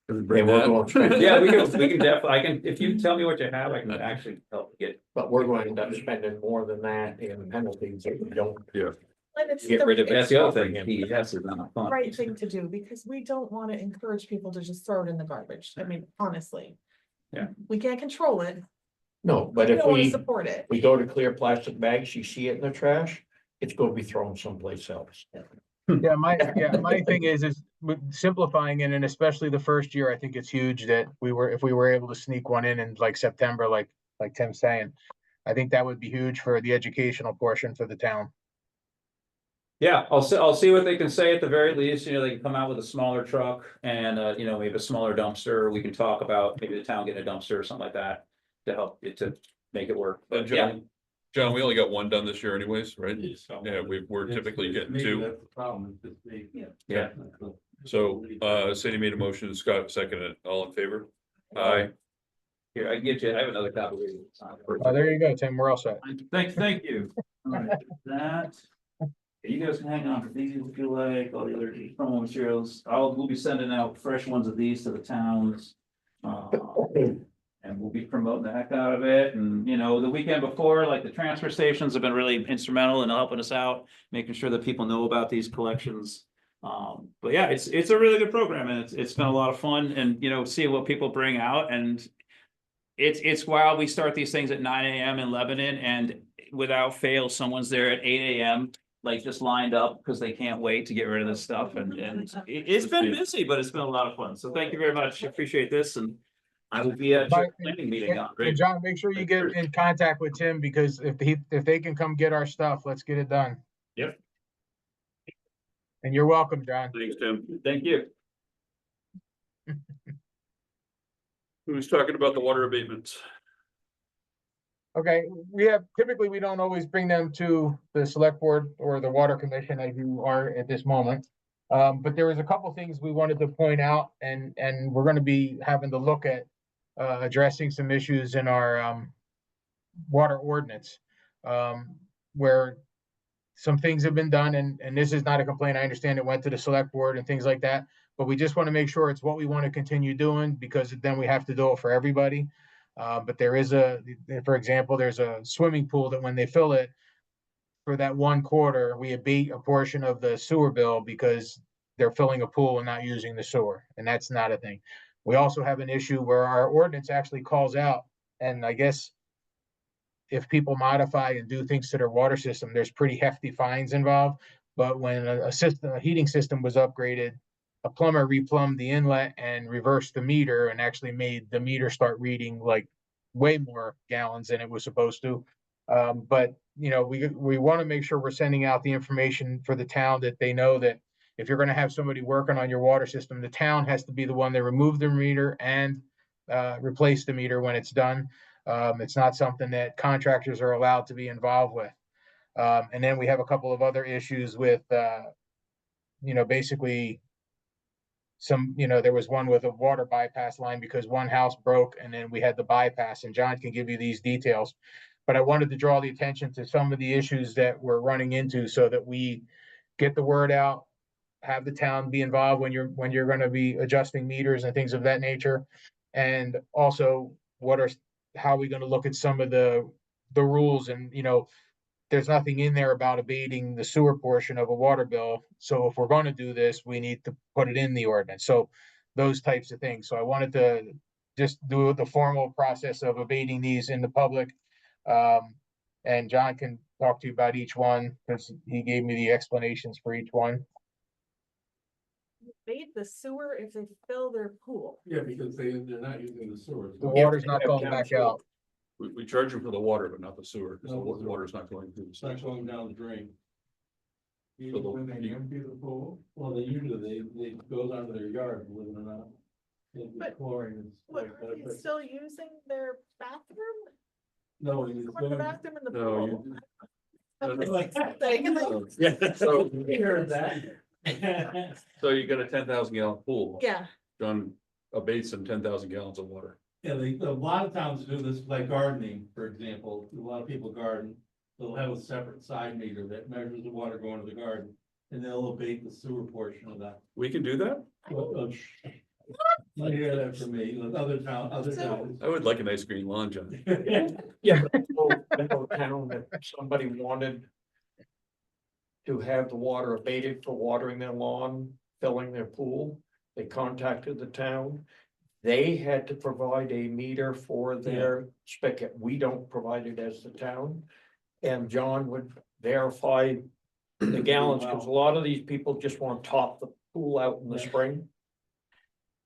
Bring And we're that. going, Yeah, we can definitely, if you tell me what you have, I can actually help get. but we're going to end up spending more than that in penalties if we don't. And it's Get rid of it. That's it's the other thing, PES is not the fun. right thing to do, because we don't want to encourage people to just throw it in the garbage. I mean, honestly. Yeah. We can't control it. No, but We if don't want to we support it. go to clear plastic bags, you see it in the trash, it's gonna be thrown someplace else. My thing is with simplifying it, and especially the first year, I think it's huge that if we were able to sneak one in like September, like Tim's saying. I think that would be huge for the educational portion for the town. Yeah, I'll see what they can say at the very least, they can come out with a smaller truck and, maybe a smaller dumpster. We can talk about maybe the town getting a dumpster or something like that to help it to make it work. But yeah, John, we only got one done this year anyways, right? Yeah, we're typically getting Maybe two. that's the problem, is that they- Yeah. So, Sadie made a motion, Scott seconded it. All in favor? Aye. here, I can get you, I have another copy. Oh, there you go, Tim, we're all set. Thank you. All right, that. You guys can hang on to these if you like, all the other promo materials. We'll be sending out fresh ones of these to the towns. And we'll be promoting the heck out of it. And, the weekend before, like the transfer stations have been really instrumental in helping us out, making sure that people know about these collections. But yeah, it's a really good program and it's been a lot of fun and, see what people bring out and it's wild. We start these things at 9 AM in Lebanon and without fail, someone's there at 8 AM. Like just lined up because they can't wait to get rid of this stuff and it's been busy, but it's been a lot of fun. So thank you very much. I appreciate this and I will be at your planning meeting on. And John, make sure you get in contact with Tim because if they can come get our stuff, let's get it done. Yep. And you're welcome, John. Thanks, Tim. Thank you. Who's talking about the water abatements? Okay, typically, we don't always bring them to the select board or the water commission as you are at this moment. But there was a couple things we wanted to point out and we're gonna be having to look at addressing some issues in our water ordinance. Where some things have been done and this is not a complaint. I understand it went to the select board and things like that. But we just want to make sure it's what we want to continue doing because then we have to do it for everybody. But there is for example, there's a swimming pool that when they fill it for that 1 quarter, we abate a portion of the sewer bill because they're filling a pool and not using the sewer. And that's not a thing. We also have an issue where our ordinance actually calls out, and I guess if people modify and do things to their water system, there's pretty hefty fines involved. But when a heating system was upgraded, a plumber replumbed the inlet and reversed the meter and actually made the meter start reading like way more gallons than it was supposed to. But we want to make sure we're sending out the information for the town that they know that if you're going to have somebody working on your water system, the town has to be the one that remove the meter and replace the meter when it's done. It's not something that contractors are allowed to be involved with. And then we have a couple of other issues with, basically there was one with a water bypass line because one house broke and then we had the bypass and John can give you these details. But I wanted to draw the attention to some of the issues that we're running into so that we get the word out, have the town be involved when you're going to be adjusting meters and things of that nature. And also how are we going to look at some of the rules and, there's nothing in there about abating the sewer portion of a water bill. So if we're going to do this, we need to put it in the ordinance. So those types of things. So I wanted to just do the formal process of abating these in the public. And John can talk to you about each one because he gave me the explanations for each one. Abate the sewer if they fill their pool. Yeah, because they're not using the sewer. The water's not going back out. We charge them for the water, but not the sewer, because the water's not going through. It's not going down the drain. So the- When they empty the pool, well, they usually, they goes onto their yard, believe it or not. But Chlorine is What, like are you that. still using their bathroom? No, it's Or the bathroom in the No, pool? you- Okay. So, We heard that. so you got a 10,000 gallon pool. Yeah, John abates some 10,000 gallons of water. Yeah, a lot of towns do this, like gardening, for example, a lot of people garden. They'll have a separate side meter that measures the water going to the garden, and they'll abate the sewer portion of that. We can do that? You hear that from me, other towns. I would like a nice green lawn, John. Yeah. Town that somebody wanted to have the water abated for watering their lawn, filling their pool. They contacted the town. They had to provide a meter for their spigot. We don't provide it as the town. And John would verify the gallons, because a lot of these people just want to top the pool out in the spring.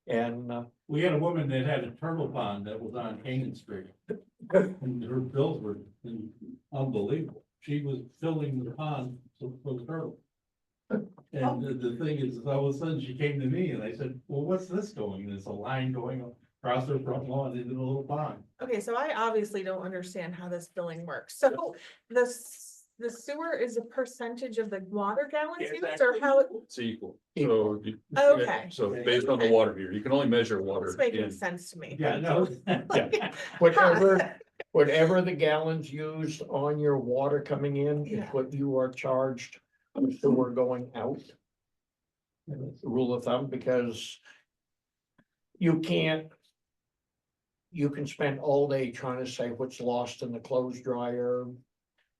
And, We had a woman that had a turtle pond that was on Canaan Street. And her bills were unbelievable. She was filling the pond for the turtle. And the thing is, all of a sudden she came to me and I said, well, what's this going? And it's a line going across her front lawn into the little pond. Okay, so I obviously don't understand how this billing works. So the sewer is a percentage of the water gallons used or how? It's equal. So. Okay. So based on the water here, you can only measure water. It's making in- sense to me. Yeah, no. whatever the gallons used on your water coming in is Yeah. what you are charged. So we're going out. And it's the rule of thumb, because you can't. You can spend all day trying to say what's lost in the clothes dryer,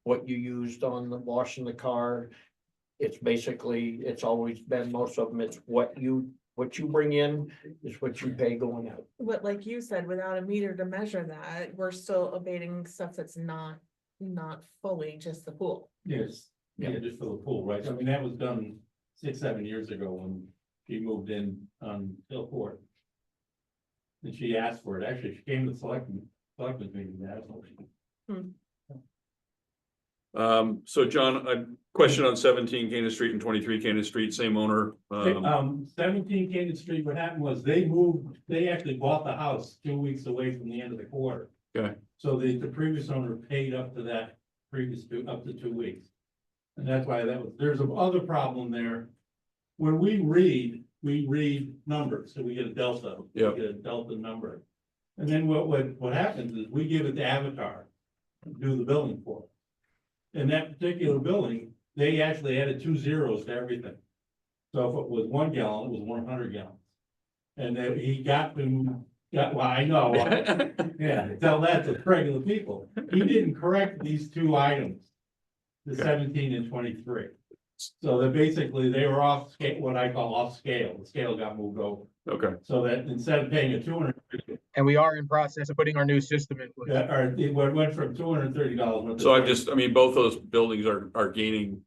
what you used on the washing the car. It's basically, it's always been, most of them, it's what you bring in is what you pay going out. But like you said, without a meter to measure that, we're still abating stuff that's not fully just the pool. Yes, yeah, just for the pool, right? I mean, that was done 6-7 years ago when she moved in on Hillport. And she asked for it. Actually, she came to the selectmen's meeting, that's what she. So John, a question on 17 Canaan Street and 23 Canaan Street, same owner. 17 Canaan Street, what happened was they actually bought the house 2 weeks away from the end of the quarter. Okay. So the previous owner paid up to that up to 2 weeks. And that's why there's another problem there. When we read numbers, so we get a delta. Yeah. We get a delta number. And then what happens is we give it to Avatar, to do the billing for it. In that particular billing, they actually added 2 zeros to everything. So if it was 1 gallon, it was 100 gallons. And then he well, I know, yeah, tell that to regular people. He didn't correct these 2 items, the Okay. 17 and 23. So that basically they were off scale, what I call off scale. The scale got moved over. Okay, So that instead of paying a 200, And we are in process of putting our new system in place. or it went from $230. so I mean, both those buildings are gaining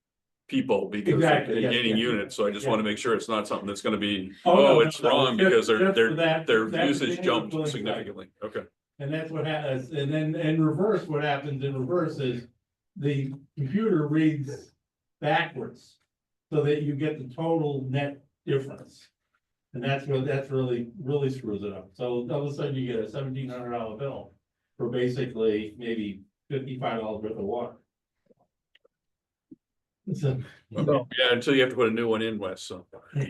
people because they're Exactly, yes, gaining yes. units, so I just want to make sure it's not something that's gonna be, Oh, no, oh, no, it's no, wrong just- because just for that- their that usage particular jumped billing cycle. significantly. Okay, And that's what happens, and then in reverse, what happens in reverse is the computer reads backwards. So that you get the total net difference. And that's really screws it up. So all of a sudden you get a $1,700 bill for basically maybe $55 worth of water. So. So, yeah, until you have to put a new one in, Wes, so. I'll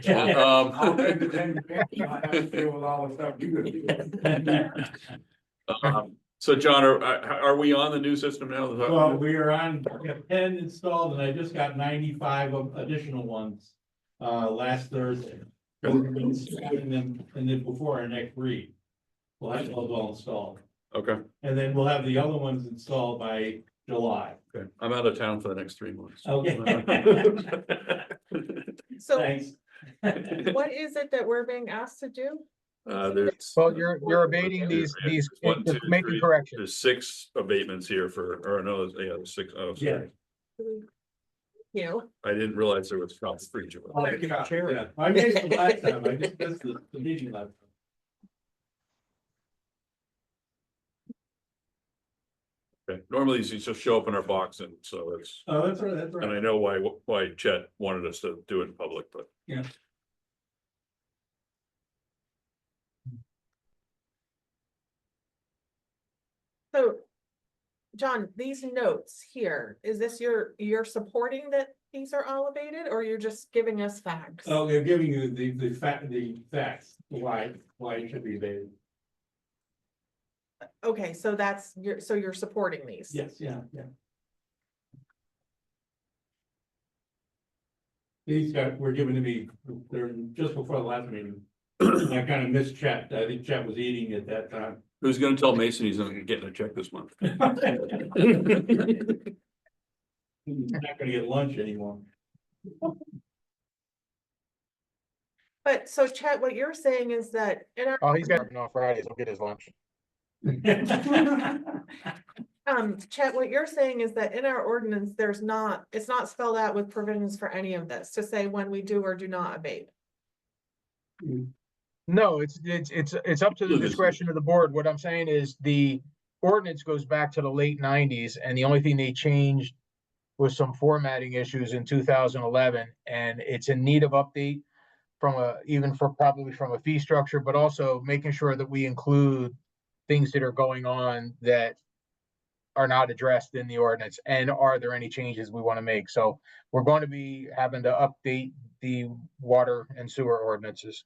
pay the 10 grand, I have to deal with all the stuff you So John, are we on the new system now? Well, we have 10 installed and I just got 95 additional ones, last Thursday. We're gonna be installing them, and then before our next read, we'll have those all installed. Okay, And then we'll have the other ones installed by July. okay, I'm out of town for the next 3 months. Okay. So Thanks. what is it that we're being asked to do? There's. well, you're abating these, One, two, making three. corrections. There's 6 abatements here or no, yeah, there's 6. Oh, Yeah. sorry. You, I didn't realize there was cops for each of them. Yeah, I missed the last time, I just missed the meeting last time. Okay. Normally these just show up in our box and so it's, Oh, that's right, that's and I right. know why Chet wanted us to do it in public, but. Yeah. so, John, these notes here, is this you're supporting that these are all abated or you're just giving us facts? Oh, they're giving you the facts, why it should be abated. Okay, so you're supporting these? Yes, yeah. These were given to me, they're just before the last meeting. And I kind of mischecked, I think Chet was eating at that time. Who's gonna tell Mason he's not getting a check this month? He's not gonna get lunch anymore. But so Chet, what you're saying is that in our, Oh, he's got, on Fridays, he'll get his lunch. Chet, what you're saying is that in our ordinance, it's not spelled out with provisions for any of this, to say when we do or do not abate. No, it's up to the discretion of the board. What I'm saying is the ordinance goes back to the late nineties, and the only thing they changed was some formatting issues in 2011, and it's in need of update probably from a fee structure, but also making sure that we include things that are going on that are not addressed in the ordinance, and are there any changes we want to make? So we're going to be having to update the water and sewer ordinances.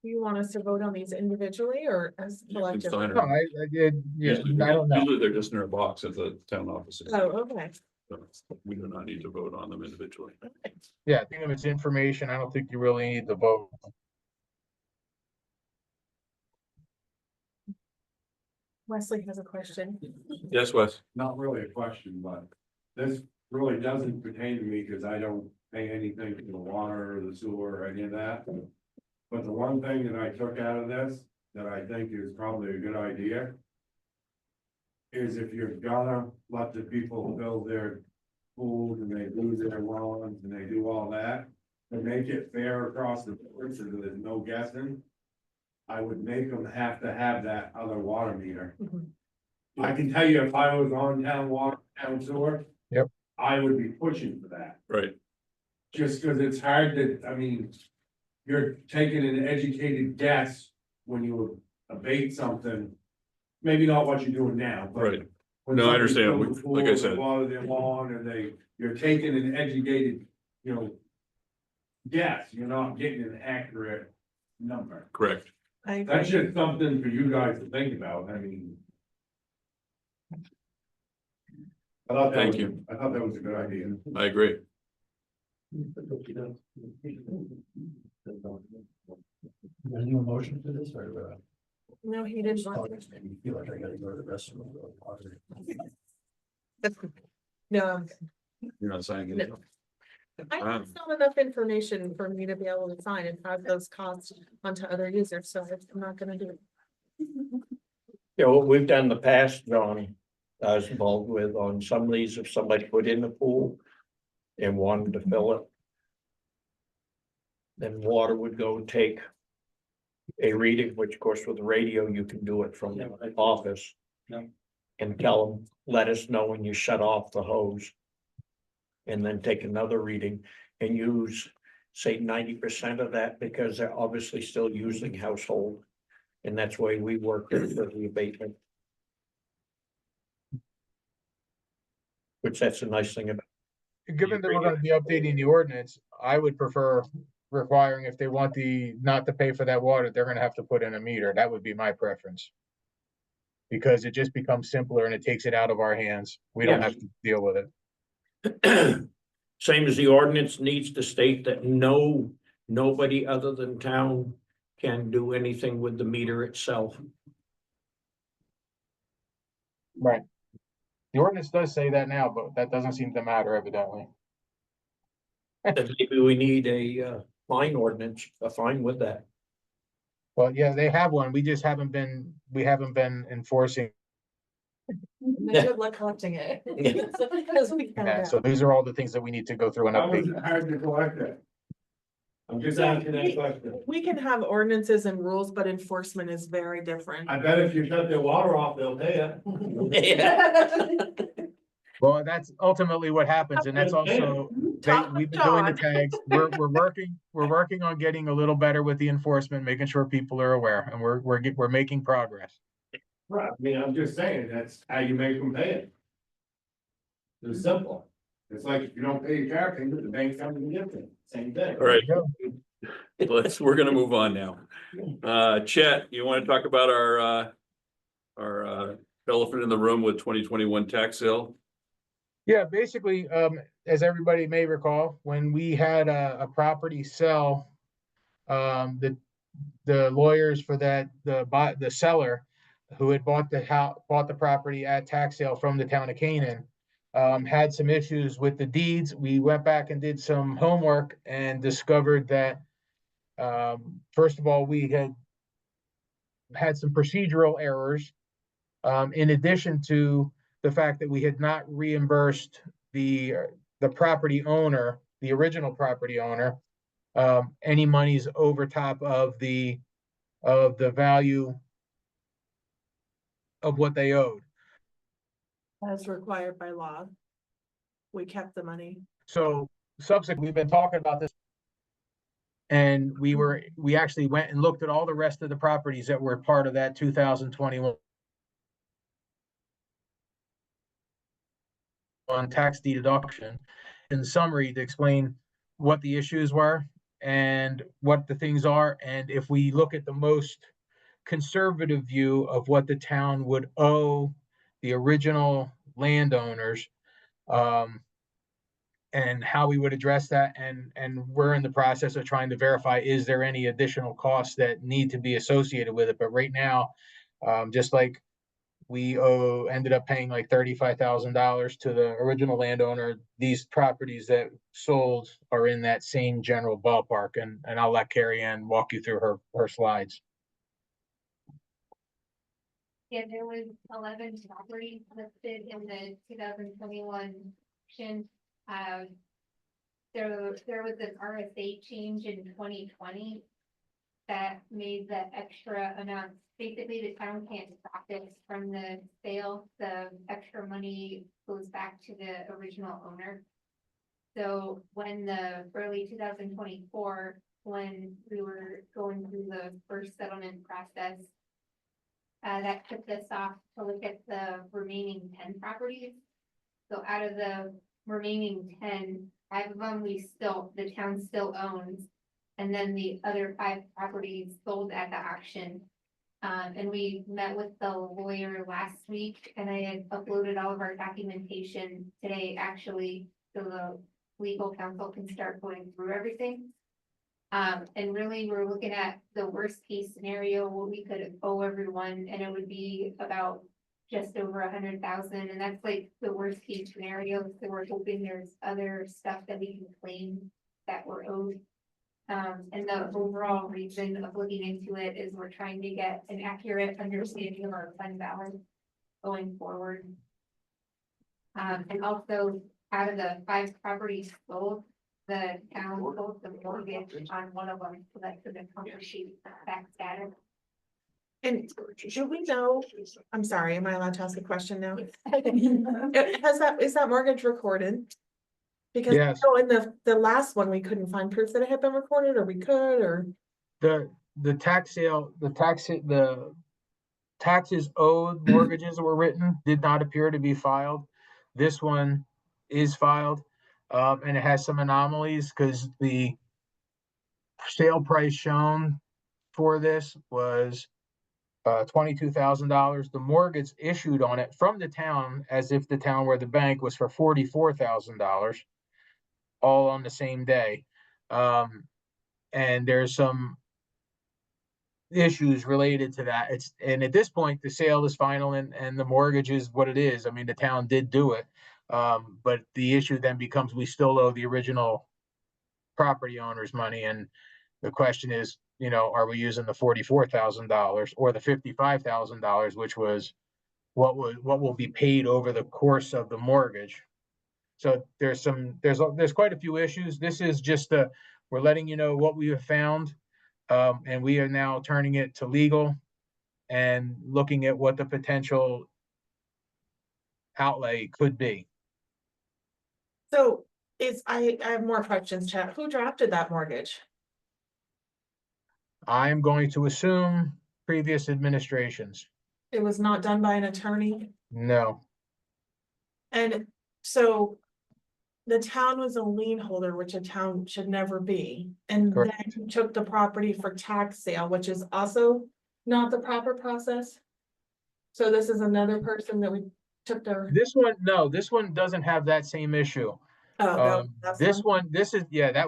You want us to vote on these individually or as collective? sign it. No, I did, yeah, Usually, I don't know. usually they're just in our box at the town offices. Oh, okay. So we do not need to vote on them individually. Yeah, I think if it's information, I don't think you really need to vote. Wesley has a question. Yes, Wes? Not really a question, but this really doesn't pertain to me because I don't pay anything for the water or the sewer or any of that. But the one thing that I took out of this that I think is probably a good idea is if you're gonna let the people build their pools and they do their lawns and they do all that, to make it fair across the board so that there's no guessing, I would make them have to have that other water meter. Mhm. I can tell you if I was on town water, town sewer. Yep. I would be pushing for that, Right, just because it's hard to, I mean, you're taking an educated guess when you abate something. Maybe not what you're doing now, but. right. when No, I somebody's understand. building a pool, Like I they said. water their lawn, and you're taking an educated, guess, you're not getting an accurate number. Correct. I That's agree. just something for you guys to think about, I mean. Thank you. I thought that was a good idea. I agree. Any more motion for this or? No, he didn't. want Maybe you feel like I gotta go to the restroom. and go water. to. No, I'm good. You're not signing it. No. It's not enough information for me to be able to sign and pass those costs onto other users, so I'm not gonna do it. Yeah, what we've done in the past, John, I was involved with on some of these, if somebody put in the pool and wanted to fill it, then water would go and take a reading, which of course with the radio, you can do it from the office. Yeah. And tell them, let us know when you shut off the hose. And then take another reading and use, say, 90% of that, because they're obviously still using household. And that's why we work for the abatement. Which that's a nice thing about. Given that we're gonna be updating the ordinance, I would prefer requiring if they want not to pay for that water, they're gonna have to put in a meter. That would be my preference. Because it just becomes simpler and it takes it out of our hands. We don't Yes. have to deal with it. Same as the ordinance needs to state that nobody other than town can do anything with the meter itself. Right. The ordinance does say that now, but that doesn't seem to matter evidently. And maybe we need a fine ordinance, a fine with that. Well, yeah, they have one. We just haven't been enforcing. Good luck collecting it. Because we found that. out. So these are all the things that we need to go through and How was update. it hard to collect it? I'm just So asking that question. We can have ordinances and rules, but enforcement is very different. I bet if you shut their water off, they'll pay you. Well, that's ultimately what happens, and that's also, we've been doing the tags. We're working on getting a little better with the enforcement, making sure people are aware, and we're making progress. Right, I mean, I'm just saying, that's how you make them pay it. It's simple. It's like if you don't pay your car payment, the bank comes and gets it, same thing. All right. We're gonna move on now. Chet, you wanna talk about our elephant in the room with 2021 tax sale? Yeah, basically, as everybody may recall, when we had a property sell, the lawyers for that, the seller who had bought the property at tax sale from the town of Canaan, had some issues with the deeds. We went back and did some homework and discovered that, first of all, we had some procedural errors In addition to the fact that we had not reimbursed the property owner, the original property owner, any monies over top of the value of what they owed. As required by law. We kept the money. So subsequently, we've been talking about this. And we actually went and looked at all the rest of the properties that were part of that 2021 on tax deduction in summary to explain what the issues were and what the things are. And if we look at the most conservative view of what the town would owe the original landowners, and how we would address that, and we're in the process of trying to verify, is there any additional costs that need to be associated with it? But right now, just like we ended up paying like $35,000 to the original landowner, these properties that sold are in that same general ballpark, and I'll let Carrie Ann walk you through her slides. Yeah, there was 11 properties listed in the 2021 auction. There was an RSA change in 2020 that made the extra amount. Basically, the town can't profit from the sale. The extra money goes back to the original owner. So when the early 2024, when we were going through the first settlement process, that took us off to look at the remaining 10 properties. So out of the remaining 10, 5 of them the town still owns. And then the other 5 properties sold at the auction. And we met with the lawyer last week, and I had uploaded all of our documentation today, actually, so the legal counsel can start going through everything. And really, we're looking at the worst case scenario, what we could owe everyone, and it would be about just over 100,000, and that's like the worst case scenario. So we're hoping there's other stuff that we can claim that we're owed. And the overall reason of looking into it is we're trying to get an accurate understanding of our fund balance going forward. And also, out of the 5 properties sold, the town sold the mortgage on one of them, so that's an accomplishment back status. And do we know, I'm sorry, am I allowed to ask a question now? Is that mortgage recorded? Because Yes. oh, in the last one, we couldn't find proof that it had been recorded, or we could, or. The taxes owed mortgages that were written did not appear to be filed. This one is filed, and it has some anomalies because the sale price shown for this was $22,000. The mortgage issued on it from the town, as if the town were the bank, was for $44,000, all on the same day. And there's some issues related to that. And at this point, the sale is final and the mortgage is what it is. I mean, the town did do it. But the issue then becomes, we still owe the original property owner's money. And the question is, are we using the $44,000 or the $55,000, which was what will be paid over the course of the mortgage? So there's quite a few issues. This is just we're letting you know what we have found. And we are now turning it to legal and looking at what the potential outlay could be. So I have more questions, Chad. Who drafted that mortgage? I'm going to assume previous administrations. It was not done by an attorney? No. And so the town was a lien holder, which a town should never be, and Correct. then took the property for tax sale, which is also not the proper process. So this is another person that we took their. This one doesn't have that same issue. That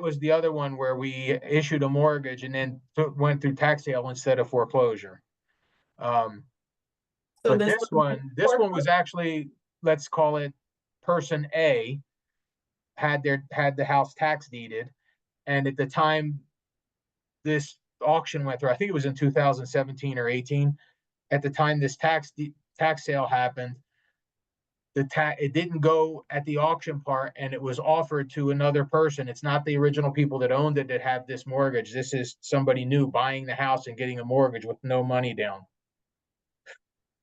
was the other one where we issued a mortgage and then went through tax sale instead of foreclosure. But this one was actually, let's call it person A, had the house tax deeded, and at the time this auction went through, I think it was in 2017 or 18. At the time this tax sale happened, it didn't go at the auction part and it was offered to another person. It's not the original people that owned it that have this mortgage. This is somebody new buying the house and getting a mortgage with no money down.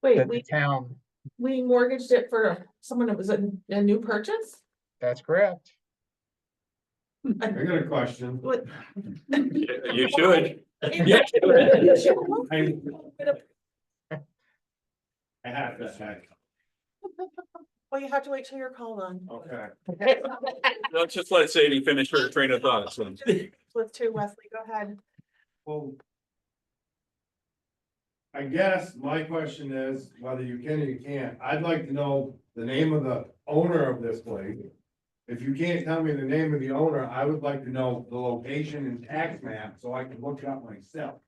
Wait, That the town, we mortgaged it for someone that was a new purchase? that's correct. I got a question. What? You should. Yeah. I have to check. Well, you have to wait till you're called on. Okay. Let's just let Sadie finish her train of thoughts. With two, Wesley, go ahead. Well. I guess my question is whether you can or you can't. I'd like to know the name of the owner of this place. If you can't tell me the name of the owner, I would like to know the location and tax map so I can look it up myself.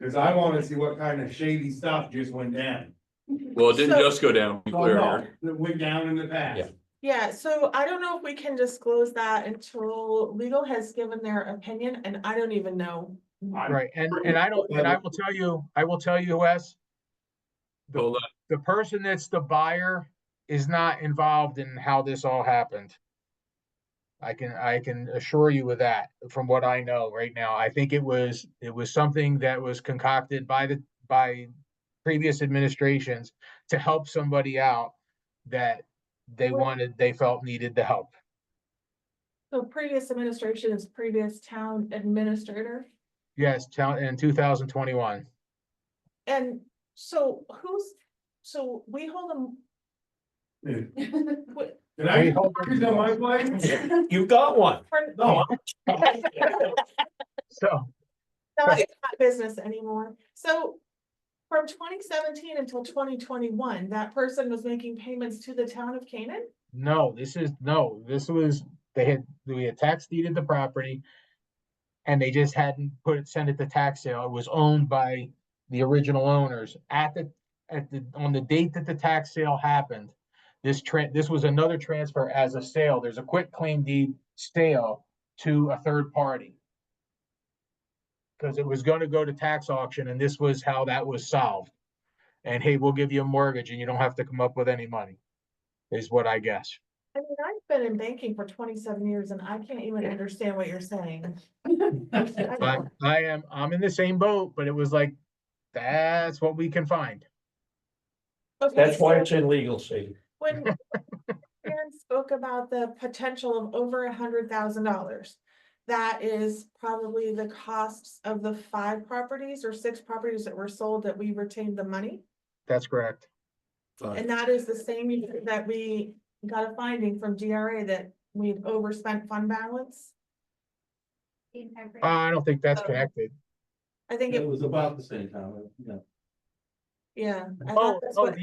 Cause I wanna see what kind of shady stuff just went down. Well, it didn't So- just go down. be Oh, clear no, here. that went down in the past. Yeah, so I don't know if we can disclose that until legal has given their opinion, and I don't even know. Right, and I will tell you, Wes. Hold on. The person that's the buyer is not involved in how this all happened. I can assure you of that from what I know right now. I think it was something that was concocted by previous administrations to help somebody out that they felt needed the help. So previous administration is previous town administrator, Yes, in 2021. and so so we hold them. What- Did I, We hold- is that my place? You got one. No. So, No, it's not business anymore. So from 2017 until 2021, that person was making payments to the town of Canaan? we had tax deeded the property. And they just hadn't sent it to tax sale. It was owned by the original owners on the date that the tax sale happened. This was another transfer as a sale. There's a quick claim deed sale to a third party. Cause it was gonna go to tax auction and this was how that was solved. And hey, we'll give you a mortgage and you don't have to come up with any money, is what I guess. I mean, I've been in banking for 27 years and I can't even understand what you're saying. I'm in the same boat, but it was like, that's what we can find. Okay, That's why so it's illegal, see. when Karen spoke about the potential of over $100,000, that is probably the costs of the 5 properties or 6 properties that were sold that we retained the money. That's correct. And that is the same that we got a finding from DRA that we'd overspent fund balance. I don't think that's Oh. connected. I think it was, about the same time, yeah. yeah. I thought that's what-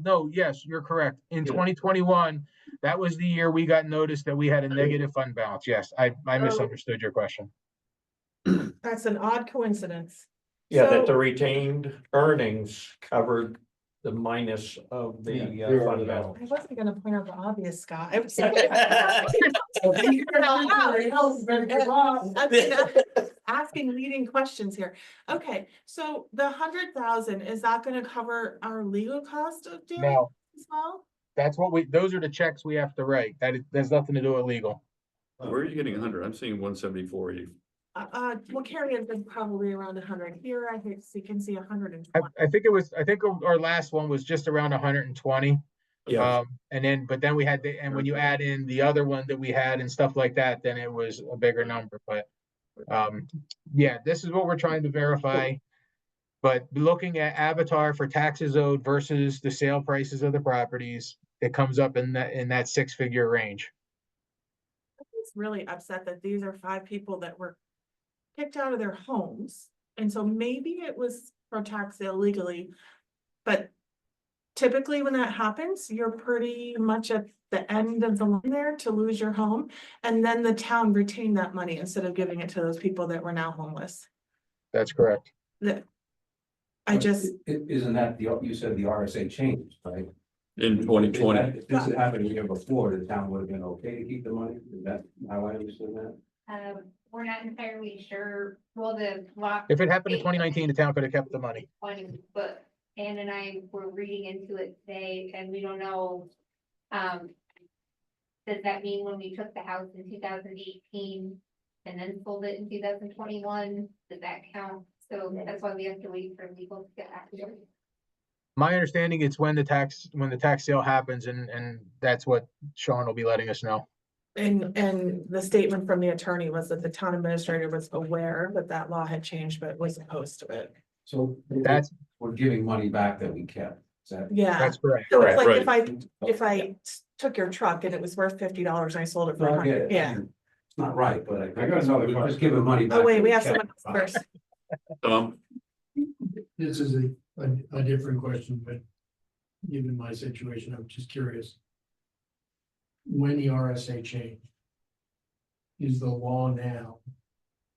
No, yes, you're correct. In Yeah. 2021, that was the year we got noticed that we had a negative fund balance. Yes, I Oh. misunderstood your question. That's an odd coincidence. Yeah, that So- the retained earnings covered the minus of the Yeah. fund balance. I wasn't gonna point out the obvious, Scott. I was- I've been asking leading questions here. Okay, so the 100,000, is that gonna cover our legal cost of doing No, this well? those are the checks we have to write. There's nothing to do with legal. Where are you getting 100? I'm seeing 174. Well, Carrie has been probably around 100 here. I think you can see 120. I think our last one was just around 120. Yeah, But then we had and when you add in the other one that we had and stuff like that, then it was a bigger number, but. Yeah, this is what we're trying to verify. But looking at Avatar for taxes owed versus the sale prices of the properties, it comes up in that 6-figure range. I'm just really upset that these are 5 people that were kicked out of their homes. And so maybe it was for tax sale legally. But typically when that happens, you're pretty much at the end of the line there to lose your home. And then the town retained that money instead of giving it to those people that were now homeless. That's correct. That I just, Isn't that you said the RSA changed, right? In 2020. If this had happened a year before, the town would have been okay to keep the money? Is that how I understood that? We're not entirely sure, well, the law. If it happened in 2019, the town could have kept the money. But Ann and I were reading into it today, and we don't know, does that mean when we took the house in 2018 and then sold it in 2021, does that count? So that's why we have to wait for legal to get active. My understanding it's when the tax sale happens and that's what Sean will be letting us know. And the statement from the attorney was that the town administrator was aware that that law had changed, but was opposed to it. So That's, we're giving money back that we kept. Is that? Yeah, that's correct. so it's like Right. if I took your truck and it was worth $50 and I sold it for No, I get $100, it. yeah. It's not right, but I got another we're question. just giving money back. Oh, wait, that we have kept. someone else first. This is a different question, but given my situation, I'm just curious. When the RSA changed, is the law now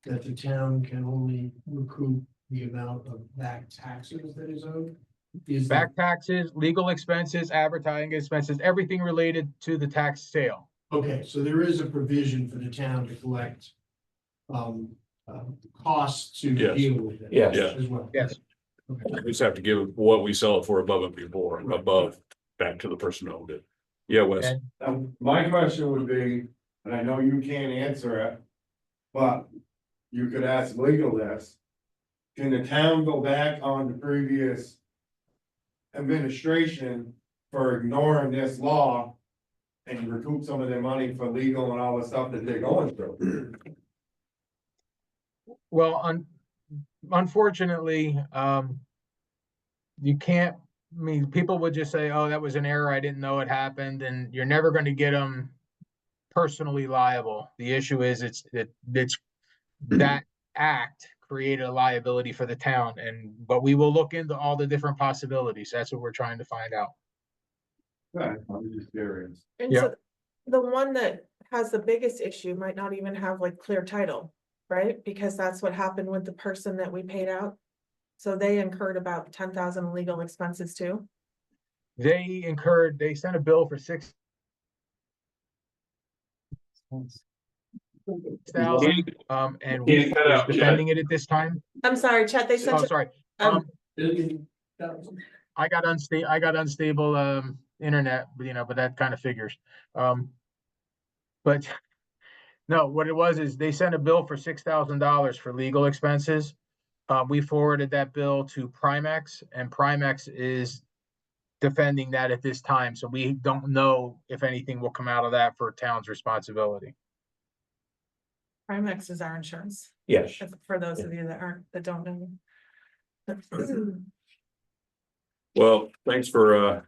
that the town can only recoup the amount of back taxes that is owed? Is that- Back taxes, legal expenses, advertising expenses, everything related to the tax sale. Okay, so there is a provision for the town to collect costs to Yes. deal with it. Yes. Yeah. As well. Yes. We just have to give what we sell it for above and before, above, back to the person who owned it. Yeah, Wes. And My question would be, and I know you can't answer it, but you could ask legal this. Can the town go back on the previous administration for ignoring this law and recoup some of their money for legal and all the stuff that they're going through? well, unfortunately, you can't, I mean, people would just say, oh, that was an error. I didn't know it happened, and you're never going to get them personally liable. The issue is it's that act created a liability for the town, but we will look into all the different possibilities. That's what we're trying to find out. Okay, I'm just curious. And Yeah. so the one that has the biggest issue might not even have like clear title, right? Because that's what happened with the person that we paid out. So they incurred about 10,000 in legal expenses too. They sent a bill for $6,000, and Can't we cut are out, Chad. defending it at this time. I'm sorry, Chet, they sent Oh, you, sorry. um, I got unstable internet, but that kind of figures. But no, what it was is they sent a bill for $6,000 for legal expenses. We forwarded that bill to Primex, and Primex is defending that at this time. So we don't know if anything will come out of that for town's responsibility. Primex is our insurance, Yes. for those of you that don't know. Well, thanks for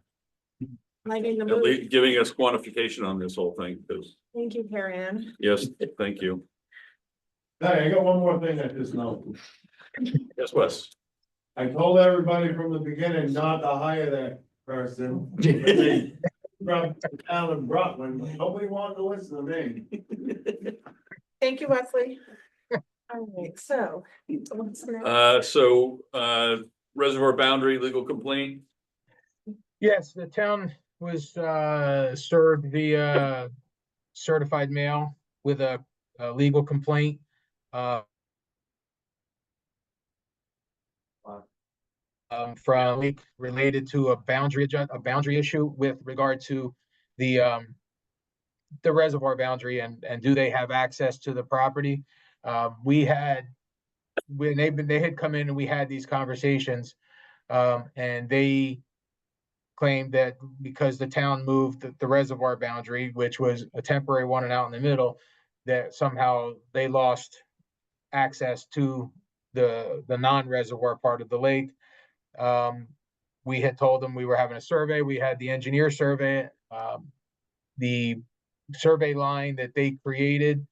Lighting the at mood. least giving us quantification on this whole thing, because, Thank you, Carrie Ann. yes, thank you. Hey, I got one more thing at this note. Yes, Wes. I told everybody from the beginning not to hire that person. From the town of Rutland, but nobody wanted to listen to me. Thank you, Wesley. All right, so. what's next? Reservoir boundary legal complaint. Yes, the town was served via certified mail with a legal complaint. From leak related to a boundary issue with regard to the reservoir boundary and do they have access to the property? They had come in and we had these conversations, and they claimed that because the town moved the reservoir boundary, which was a temporary one and out in the middle, that somehow they lost access to the non-reservoir part of the lake. We had told them we were having a survey. We had the engineer survey. The survey line that they created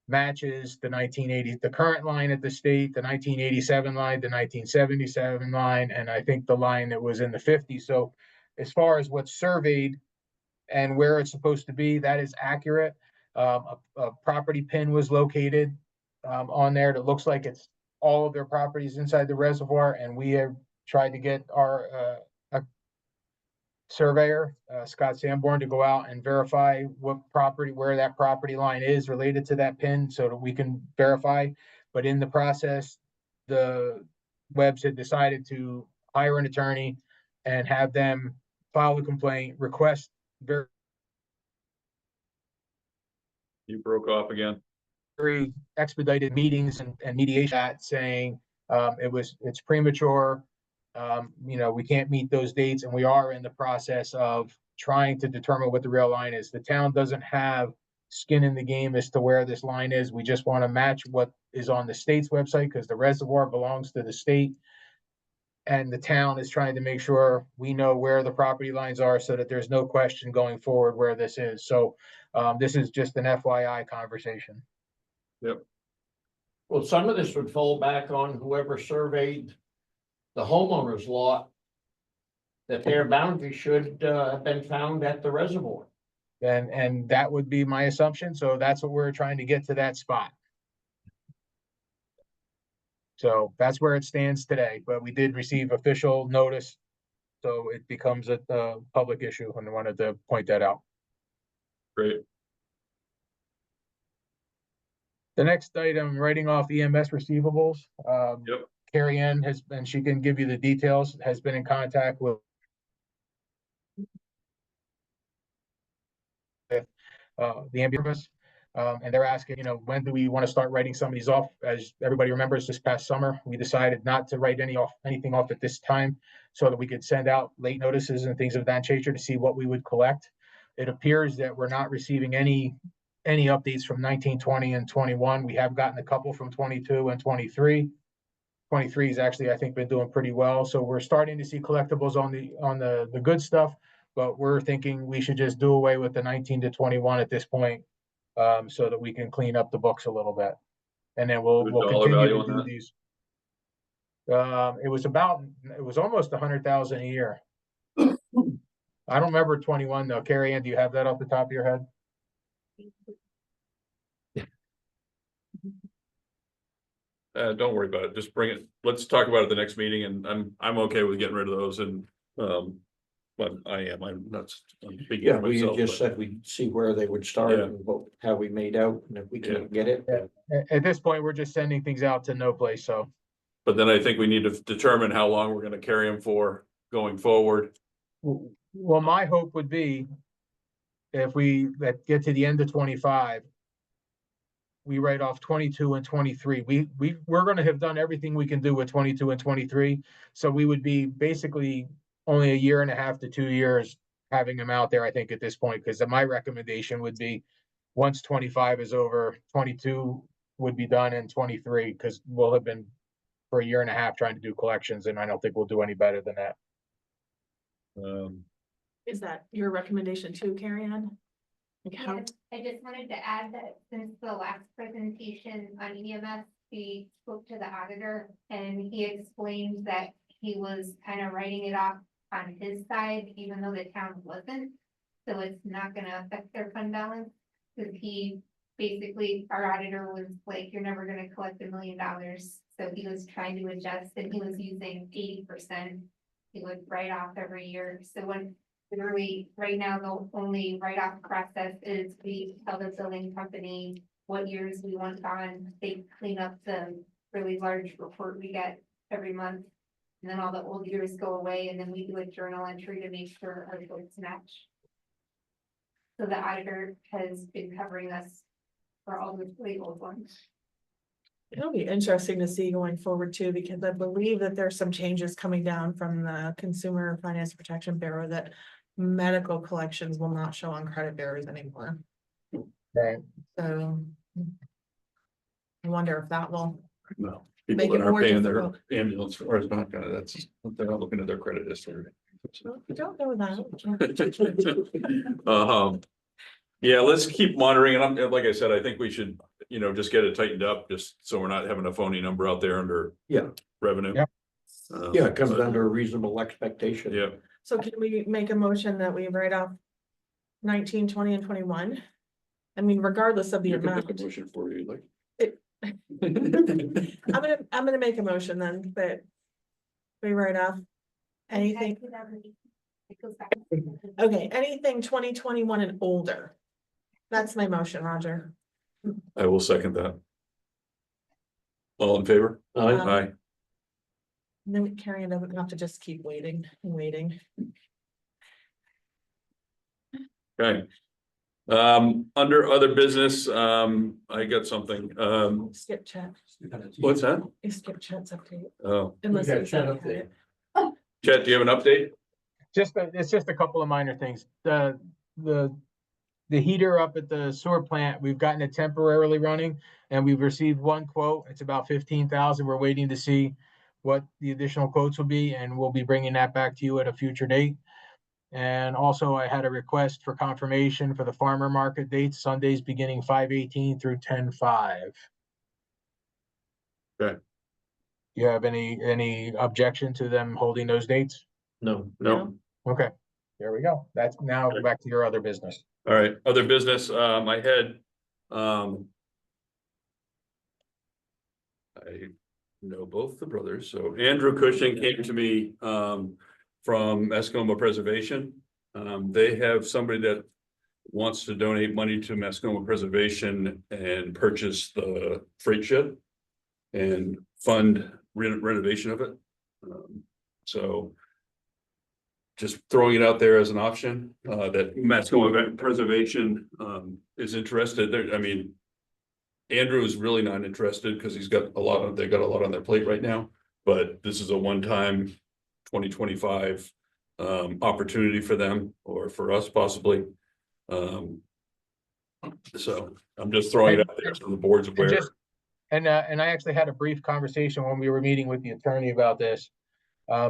matches the 1980, the current line at the state, the 1987 line, the 1977 line, and I think the line that was in the 50s. So as far as what's surveyed and where it's supposed to be, that is accurate. A property pin was located on there that looks like it's all of their properties inside the reservoir, and we have tried to get our surveyor, Scott Sanborn, to go out and verify where that property line is related to that pin so that we can verify. But in the process, the Webbs had decided to hire an attorney and have them file a complaint, request very You broke off again. expedited meetings and mediation saying, it's premature. We can't meet those dates, and we are in the process of trying to determine what the real line is. The town doesn't have skin in the game as to where this line is. We just want to match what is on the state's website, because the reservoir belongs to the state. And the town is trying to make sure we know where the property lines are, so that there's no question going forward where this is. So this is just an FYI conversation. Well, some of this would fall back on whoever surveyed the homeowner's lot. That their boundary should have been found at the reservoir. And that would be my assumption. So that's what we're trying to get to, that spot. So that's where it stands today, but we did receive official notice. So it becomes a public issue, and I wanted to point that out. Great. The next item, writing off EMS receivables. Yep. Carrie Ann has, and she can give you the details, has been in contact with the ambulance. And they're asking, when do we want to start writing some of these off? As everybody remembers, this past summer, we decided not to write anything off at this time, so that we could send out late notices and things of that nature to see what we would collect. It appears that we're not receiving any updates from 19, 20, and 21. We have gotten a couple from 22 and 23. 23 has actually, I think, been doing pretty well. So we're starting to see collectibles on the good stuff, but we're thinking we should just do away with the 19 to 21 at this point, so that we can clean up the books a little bit. And then we'll Dollar continue value to on do that? these. It was almost 100,000 a year. I don't remember 21 though. Carrie Ann, do you have that off the top of your head? Don't worry about it. Just bring it. Let's talk about it at the next meeting, and I'm okay with getting rid of those, and but I'm not. I'm speaking Yeah, for we myself, just but- said we'd see where they would start Yeah. and how we made out, and if we can't get it. At this point, we're just sending things out to no place, so. But then I think we need to determine how long we're gonna carry them for going forward. Well, my hope would be if we get to the end of 25, we write off 22 and 23. We're gonna have done everything we can do with 22 and 23. So we would be basically only a year and a half to 2 years having them out there, I think, at this point, because my recommendation would be once 25 is over, 22 would be done in 23, because we'll have been for a year and a half trying to do collections, and I don't think we'll do any better than that. Is that your recommendation too, Carrie Ann? Like how, Yes, I just wanted to add that since the last presentation on EMS, we spoke to the auditor and he explained that he was kind of writing it off on his side, even though the town wasn't. So it's not gonna affect their fund balance, because he basically, our auditor was like, you're never gonna collect $1 million. So he was trying to adjust, and he was using 80%. He would write off every year. So when literally, right now, the only write-off process is we tell the billing company what years we want on. They clean up the really large report we get every month. And then all the old years go away, and then we do a journal entry to make sure our books match. So the auditor has been covering us for all the really old ones. it'll be interesting to see going forward too, because I believe that there's some changes coming down from the Consumer Finance Protection Bureau that medical collections will not show on credit bureaus anymore. Right. So I wonder if that will, No. Make People it that aren't more paying their difficult. ambulance or is not gonna, they're not looking at their credit history. I don't know that. Yeah, let's keep monitoring, and like I said, I think we should, just get it tightened up, just so we're not having a phony number out there under. Yeah. Revenue. Yep. Yeah, it comes under a reasonable expectation. Yeah, So can we make a motion that we write off 19, 20, and 21? I mean, regardless of the you can amount. make a motion for you, like. I'm gonna make a motion then that we write off anything, It goes back. okay, anything 2021 and older. That's my motion, Roger. I will second that. All in favor? Aye. Aye. And then we carry it over, not to just keep waiting and waiting. Okay. Under other business, I got something, Skip chat, what's that? skip chat's update. Oh, Unless got it's chat not update. had. Chet, do you have an update? It's just a couple of minor things. The heater up at the sewer plant, we've gotten it temporarily running and we've received one quote. It's about 15,000. We're waiting to see what the additional quotes will be, and we'll be bringing that back to you at a future date. And also I had a request for confirmation for the farmer market dates, Sundays beginning 5/18 through 10/5. Okay. You have any objection to them holding those dates? No. No, Okay, there we go. That's now Okay. back to your other business. all right, other business, I had, I know both the brothers, so Andrew Cushing came to me, from Mascoma Preservation. They have somebody that wants to donate money to Mascoma Preservation and purchase the freight ship and fund renovation of it. So just throwing it out there as an option, that Mascoma Preservation, is interested there. I mean, Andrew is really not interested because they got a lot on their plate right now, but this is a one-time 2025 opportunity for them or for us possibly. So I'm just throwing it out there so the board's aware. And I actually had a brief conversation when we were meeting with the attorney about this.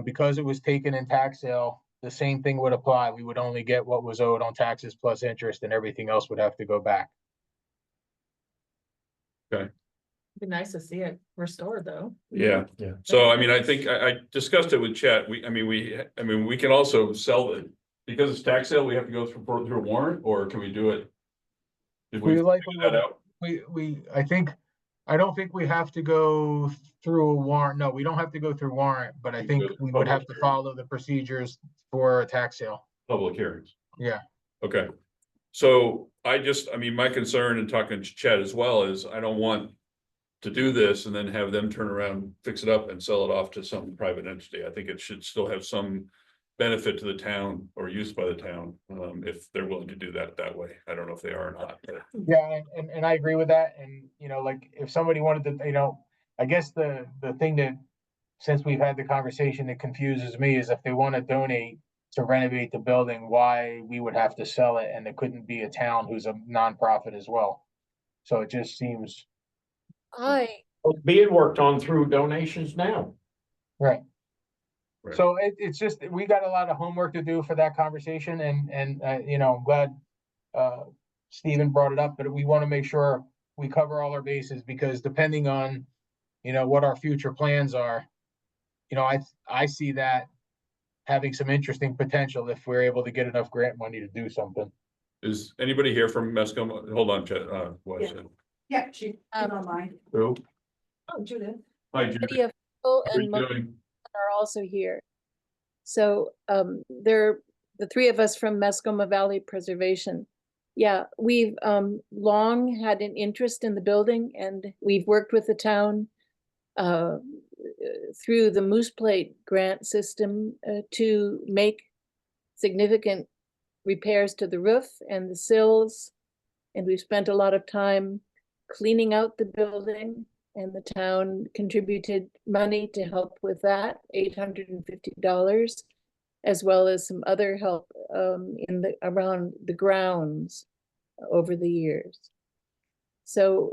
Because it was taken in tax sale, the same thing would apply. We would only get what was owed on taxes plus interest, and everything else would have to go back. Be nice to see it restored though. Yeah. Yeah. So I mean, I think I discussed it with Chet. We can also sell it because it's tax sale. We have to go through a warrant, or can we do it? Did we We likely figure that would- out? I don't think we have to go through a warrant. No, we don't have to go through warrant, but I You think go to we would have public to hearing. follow the procedures for a tax sale. Public hearings. Yeah. Okay. So my concern in talking to Chet as well is I don't want to do this and then have them turn around, fix it up and sell it off to some private entity. I think it should still have some benefit to the town or used by the town, if they're willing to do that way. I don't know if they are or not, but Yeah, and I agree with that. And, like if somebody wanted to, I guess the thing that, since we've had the conversation, that confuses me is if they want to donate to renovate the building, why we would have to sell it and it couldn't be a town who's a nonprofit as well. So it just seems, It's being worked on through donations now. right. Right. So it's just, we got a lot of homework to do for that conversation and, I'm glad, Stephen brought it up, but we want to make sure we cover all our bases because depending on, what our future plans are, I see that having some interesting potential if we're able to get enough grant money to do something. is anybody here from Mascoma? Hold on, Chet, what is it? Yeah, she's online. Who? Oh, Judith. Hi, Judy. Lydia Phil How are and you Melissa doing? are also here. So they're the three of us from Mascoma Valley Preservation. Yeah, we've long had an interest in the building and we've worked with the town through the Moose Plate grant system to make significant repairs to the roof and the sills. And we've spent a lot of time cleaning out the building, and the town contributed money to help with that, $850, as well as some other help around the grounds over the years. So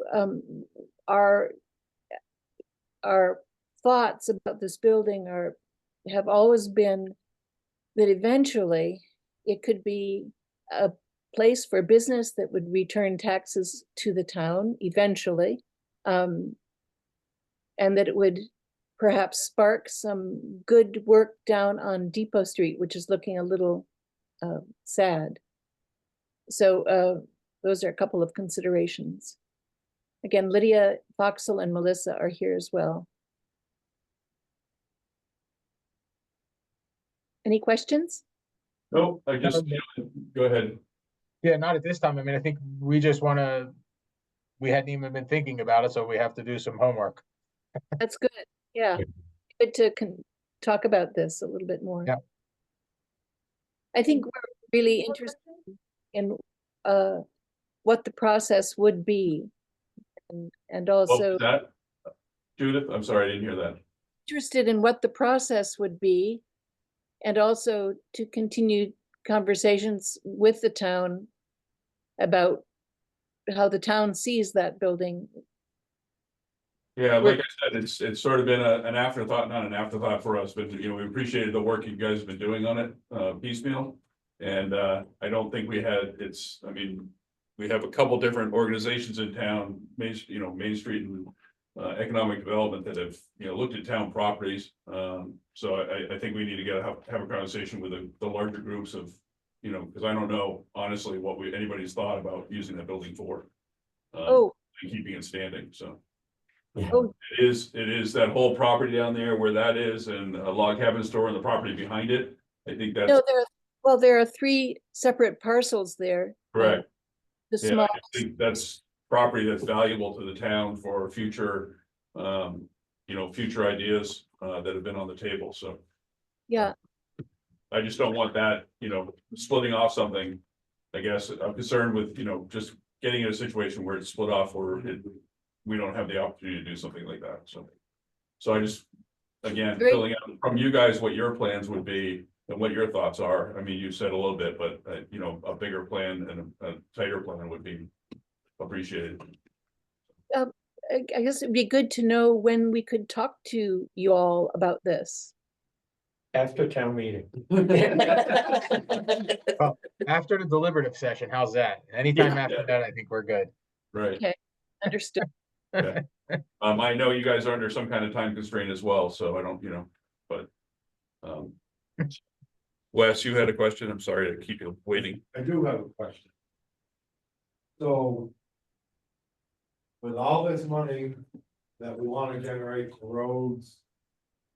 our thoughts about this building have always been that eventually it could be a place for business that would return taxes to the town eventually. And that it would perhaps spark some good work down on Depot Street, which is looking a little sad. So those are a couple of considerations. Again, Lydia Foxell and Melissa are here as well. Any questions? No, go ahead. Yeah, not at this time. I mean, I think we just we hadn't even been thinking about it, so we have to do some homework. That's good. Yeah, good to talk about this a little bit more. Yeah. I think we're really interested in what the process would be. And What also was that? Judith, I'm sorry, I didn't hear that. interested in what the process would be. And also to continue conversations with the town about how the town sees that building. Yeah, like I said, it's sort of been an afterthought, not an afterthought for us, but you know, we appreciated the work you guys have been doing on it, piecemeal. And I don't think we had, I mean, we have a couple different organizations in town, Main Street and Economic Development that have, looked at town properties. So I think we need to have a conversation with the larger groups of, because I don't know honestly what anybody's thought about using that building for. Oh. And keeping it standing, so. Oh. It is that whole property down there where that is and a log cabin store and the property behind it. I think that's No, there are 3 separate parcels there. correct. The Yeah, small, I think that's property that's valuable to the town for future, future ideas that have been on the table, so. yeah, I just don't want that, splitting off something. I guess I'm concerned with, just getting in a situation where it's split off or we don't have the opportunity to do something like that, so. So I just, again, Great. filling out from you guys what your plans would be and what your thoughts are. I mean, you said a little bit, but a bigger plan and a tighter plan would be appreciated. I guess it'd be good to know when we could talk to you all about this. After town meeting. After the deliberative session, how's that? Anytime Yeah. after that, I think we're good. Right. Okay, understood. I know you guys are under some kind of time constraint as well, so I don't, but. Wes, you had a question? I'm sorry to keep you waiting. I do have a question. So. With all this money that we wanna generate for roads.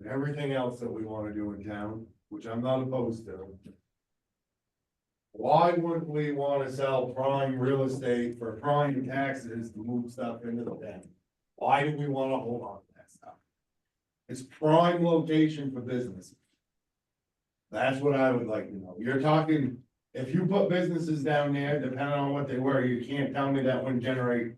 And everything else that we wanna do in town, which I'm not opposed to. Why wouldn't we wanna sell prime real estate for prime taxes to move stuff into the town? Why do we wanna hold on to that stuff? It's prime location for business. That's what I would like to know. You're talking, if you put businesses down there, depending on what they were, you can't tell me that wouldn't generate.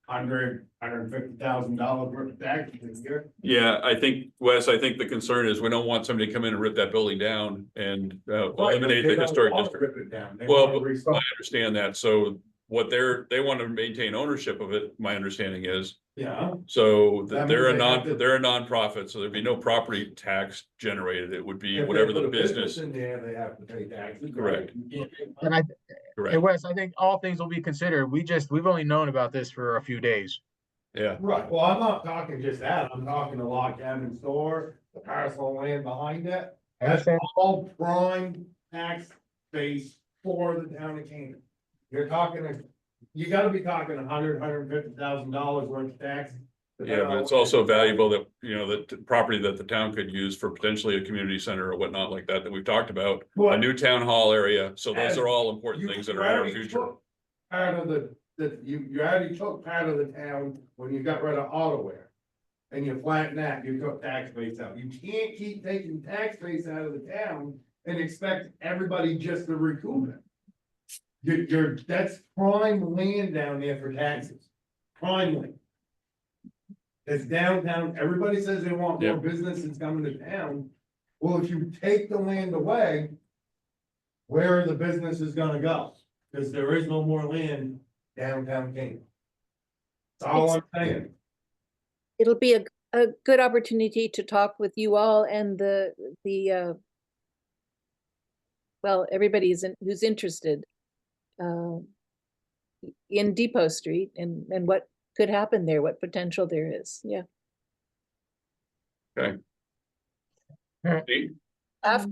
$150,000 worth of taxes this year. Yeah, I think, Wes, the concern is we don't want somebody to come in and rip that building down and eliminate the historic district. Rip it down. They Well, wanna I restore- understand that. So what they want to maintain ownership of it, my understanding is. Yeah, So That they're means they have to- they're a nonprofit, so there'd be no property tax generated. It would be if they whatever put the a business. in there, they have to pay taxes. Correct. And hey Correct. Wes, I think all things will be considered. We've only known about this for a few days. Yeah, Right, well, I'm not talking just that, I'm talking the log cabin store, the parcel of land behind it. I That's understand. all prime tax base for the town of Canaan. You're talking, you gotta be talking $150,000 worth of tax. yeah, but it's also valuable that, the property that the town could use for potentially a community center or whatnot like that we've talked about. A But new town hall area. So those As are all important you things that are in our already future. took part of you already took part of the town when you got rid of Autovare. And you flattened that, you took tax base out. You can't keep taking tax base out of the town and expect everybody just to recoup it. That's prime land down there for taxes, prime land. It's downtown, everybody says they want more Yep. businesses coming to town. Well, if you take the land away. Where are the businesses gonna go? Cause there is no more land downtown Canaan. That's all I'm saying. It'll be a good opportunity to talk with you all and well, everybody who's interested in Depot Street and what could happen there, what potential there is. Yeah. Steve, Af-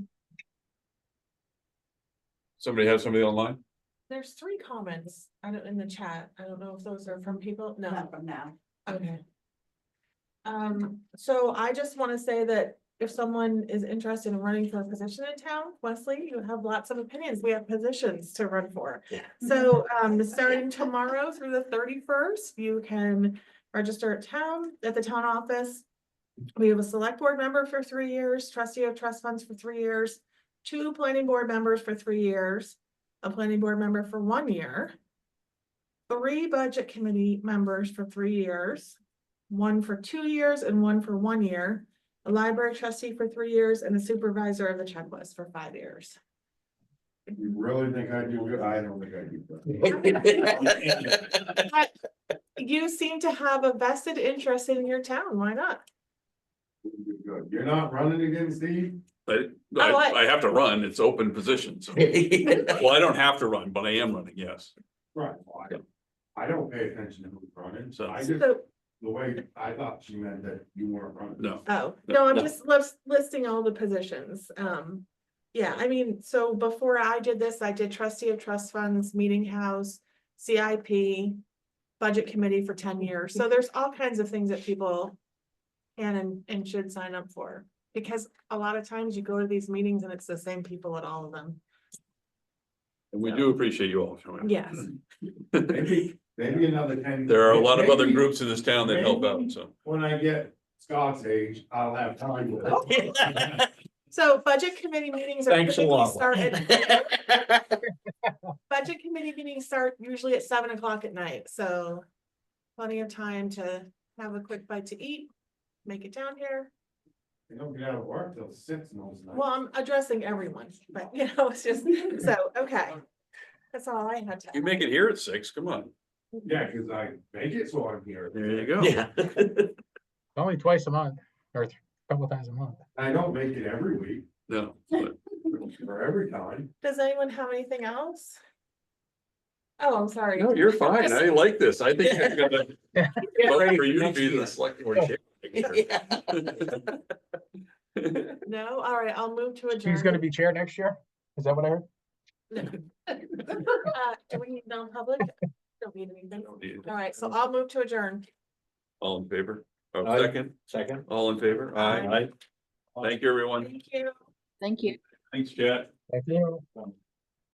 somebody have somebody online? There's 3 comments, in the chat. I don't know if those are from people. No. Not from now. Okay. So I just want to say that if someone is interested in running for a position in town, Wesley, you have lots of opinions. We have positions to run for. So, starting tomorrow through the 31st, you can register at the town office. We have a select board member for 3 years, trustee of trust funds for 3 years, 2 planning board members for 3 years, a planning board member for 1 year, 3 budget committee members for 3 years, 1 for 2 years and 1 for 1 year, a library trustee for 3 years, and a supervisor of the checklist for 5 years. You really think I do good? I don't think I do good. But you seem to have a vested interest in your town, why not? Good. You're not running against Steve? I, what? I have to run, it's open position, so. Well, I don't have to run, but I am running, yes. Right. Well, I don't pay attention to who's running, So- I just, So, the way I thought she meant that you weren't running. No, oh, No, no, I'm no. just listing all the positions. Yeah, I mean, so before I did this, I did trustee of trust funds, meeting house, CIP, budget committee for 10 years. So there's all kinds of things that people can and should sign up for. Because a lot of times you go to these meetings and it's the same people at all of them. and we do appreciate you all showing up. Yes. Maybe another 10. There are a lot of other maybe groups in this town that help out, so. When I get Scott's age, I'll have time to. So budget committee meetings are Thanks a typically lot. start budget committee meetings start usually at 7 o'clock at night, so plenty of time to have a quick bite to eat, make it down here. They don't get out of work till 6 most nights. Well, I'm addressing everyone, but you know, it's just, so, okay. That's all I had to. You make it here at 6, come on. Yeah, cause I make it so I'm here. There you go. Yeah. Only twice a month, or a couple times a month. I don't make it every week No, but or every time. Does anyone have anything else? Oh, I'm sorry. no, you're fine. I like this. I think I'm gonna vote for you to be the select board chair. No, all right, I'll move to adjourn. She's gonna be chair next year? Is that what I heard? Do we need non-public? Don't need anything. Don't need it. All right, so I'll move to adjourn. All in favor? Oh, Aye. second, Second. all in favor? Aye. Aye. Thank you, everyone. Thank you. Thank you. Thanks, Chad. Thank you.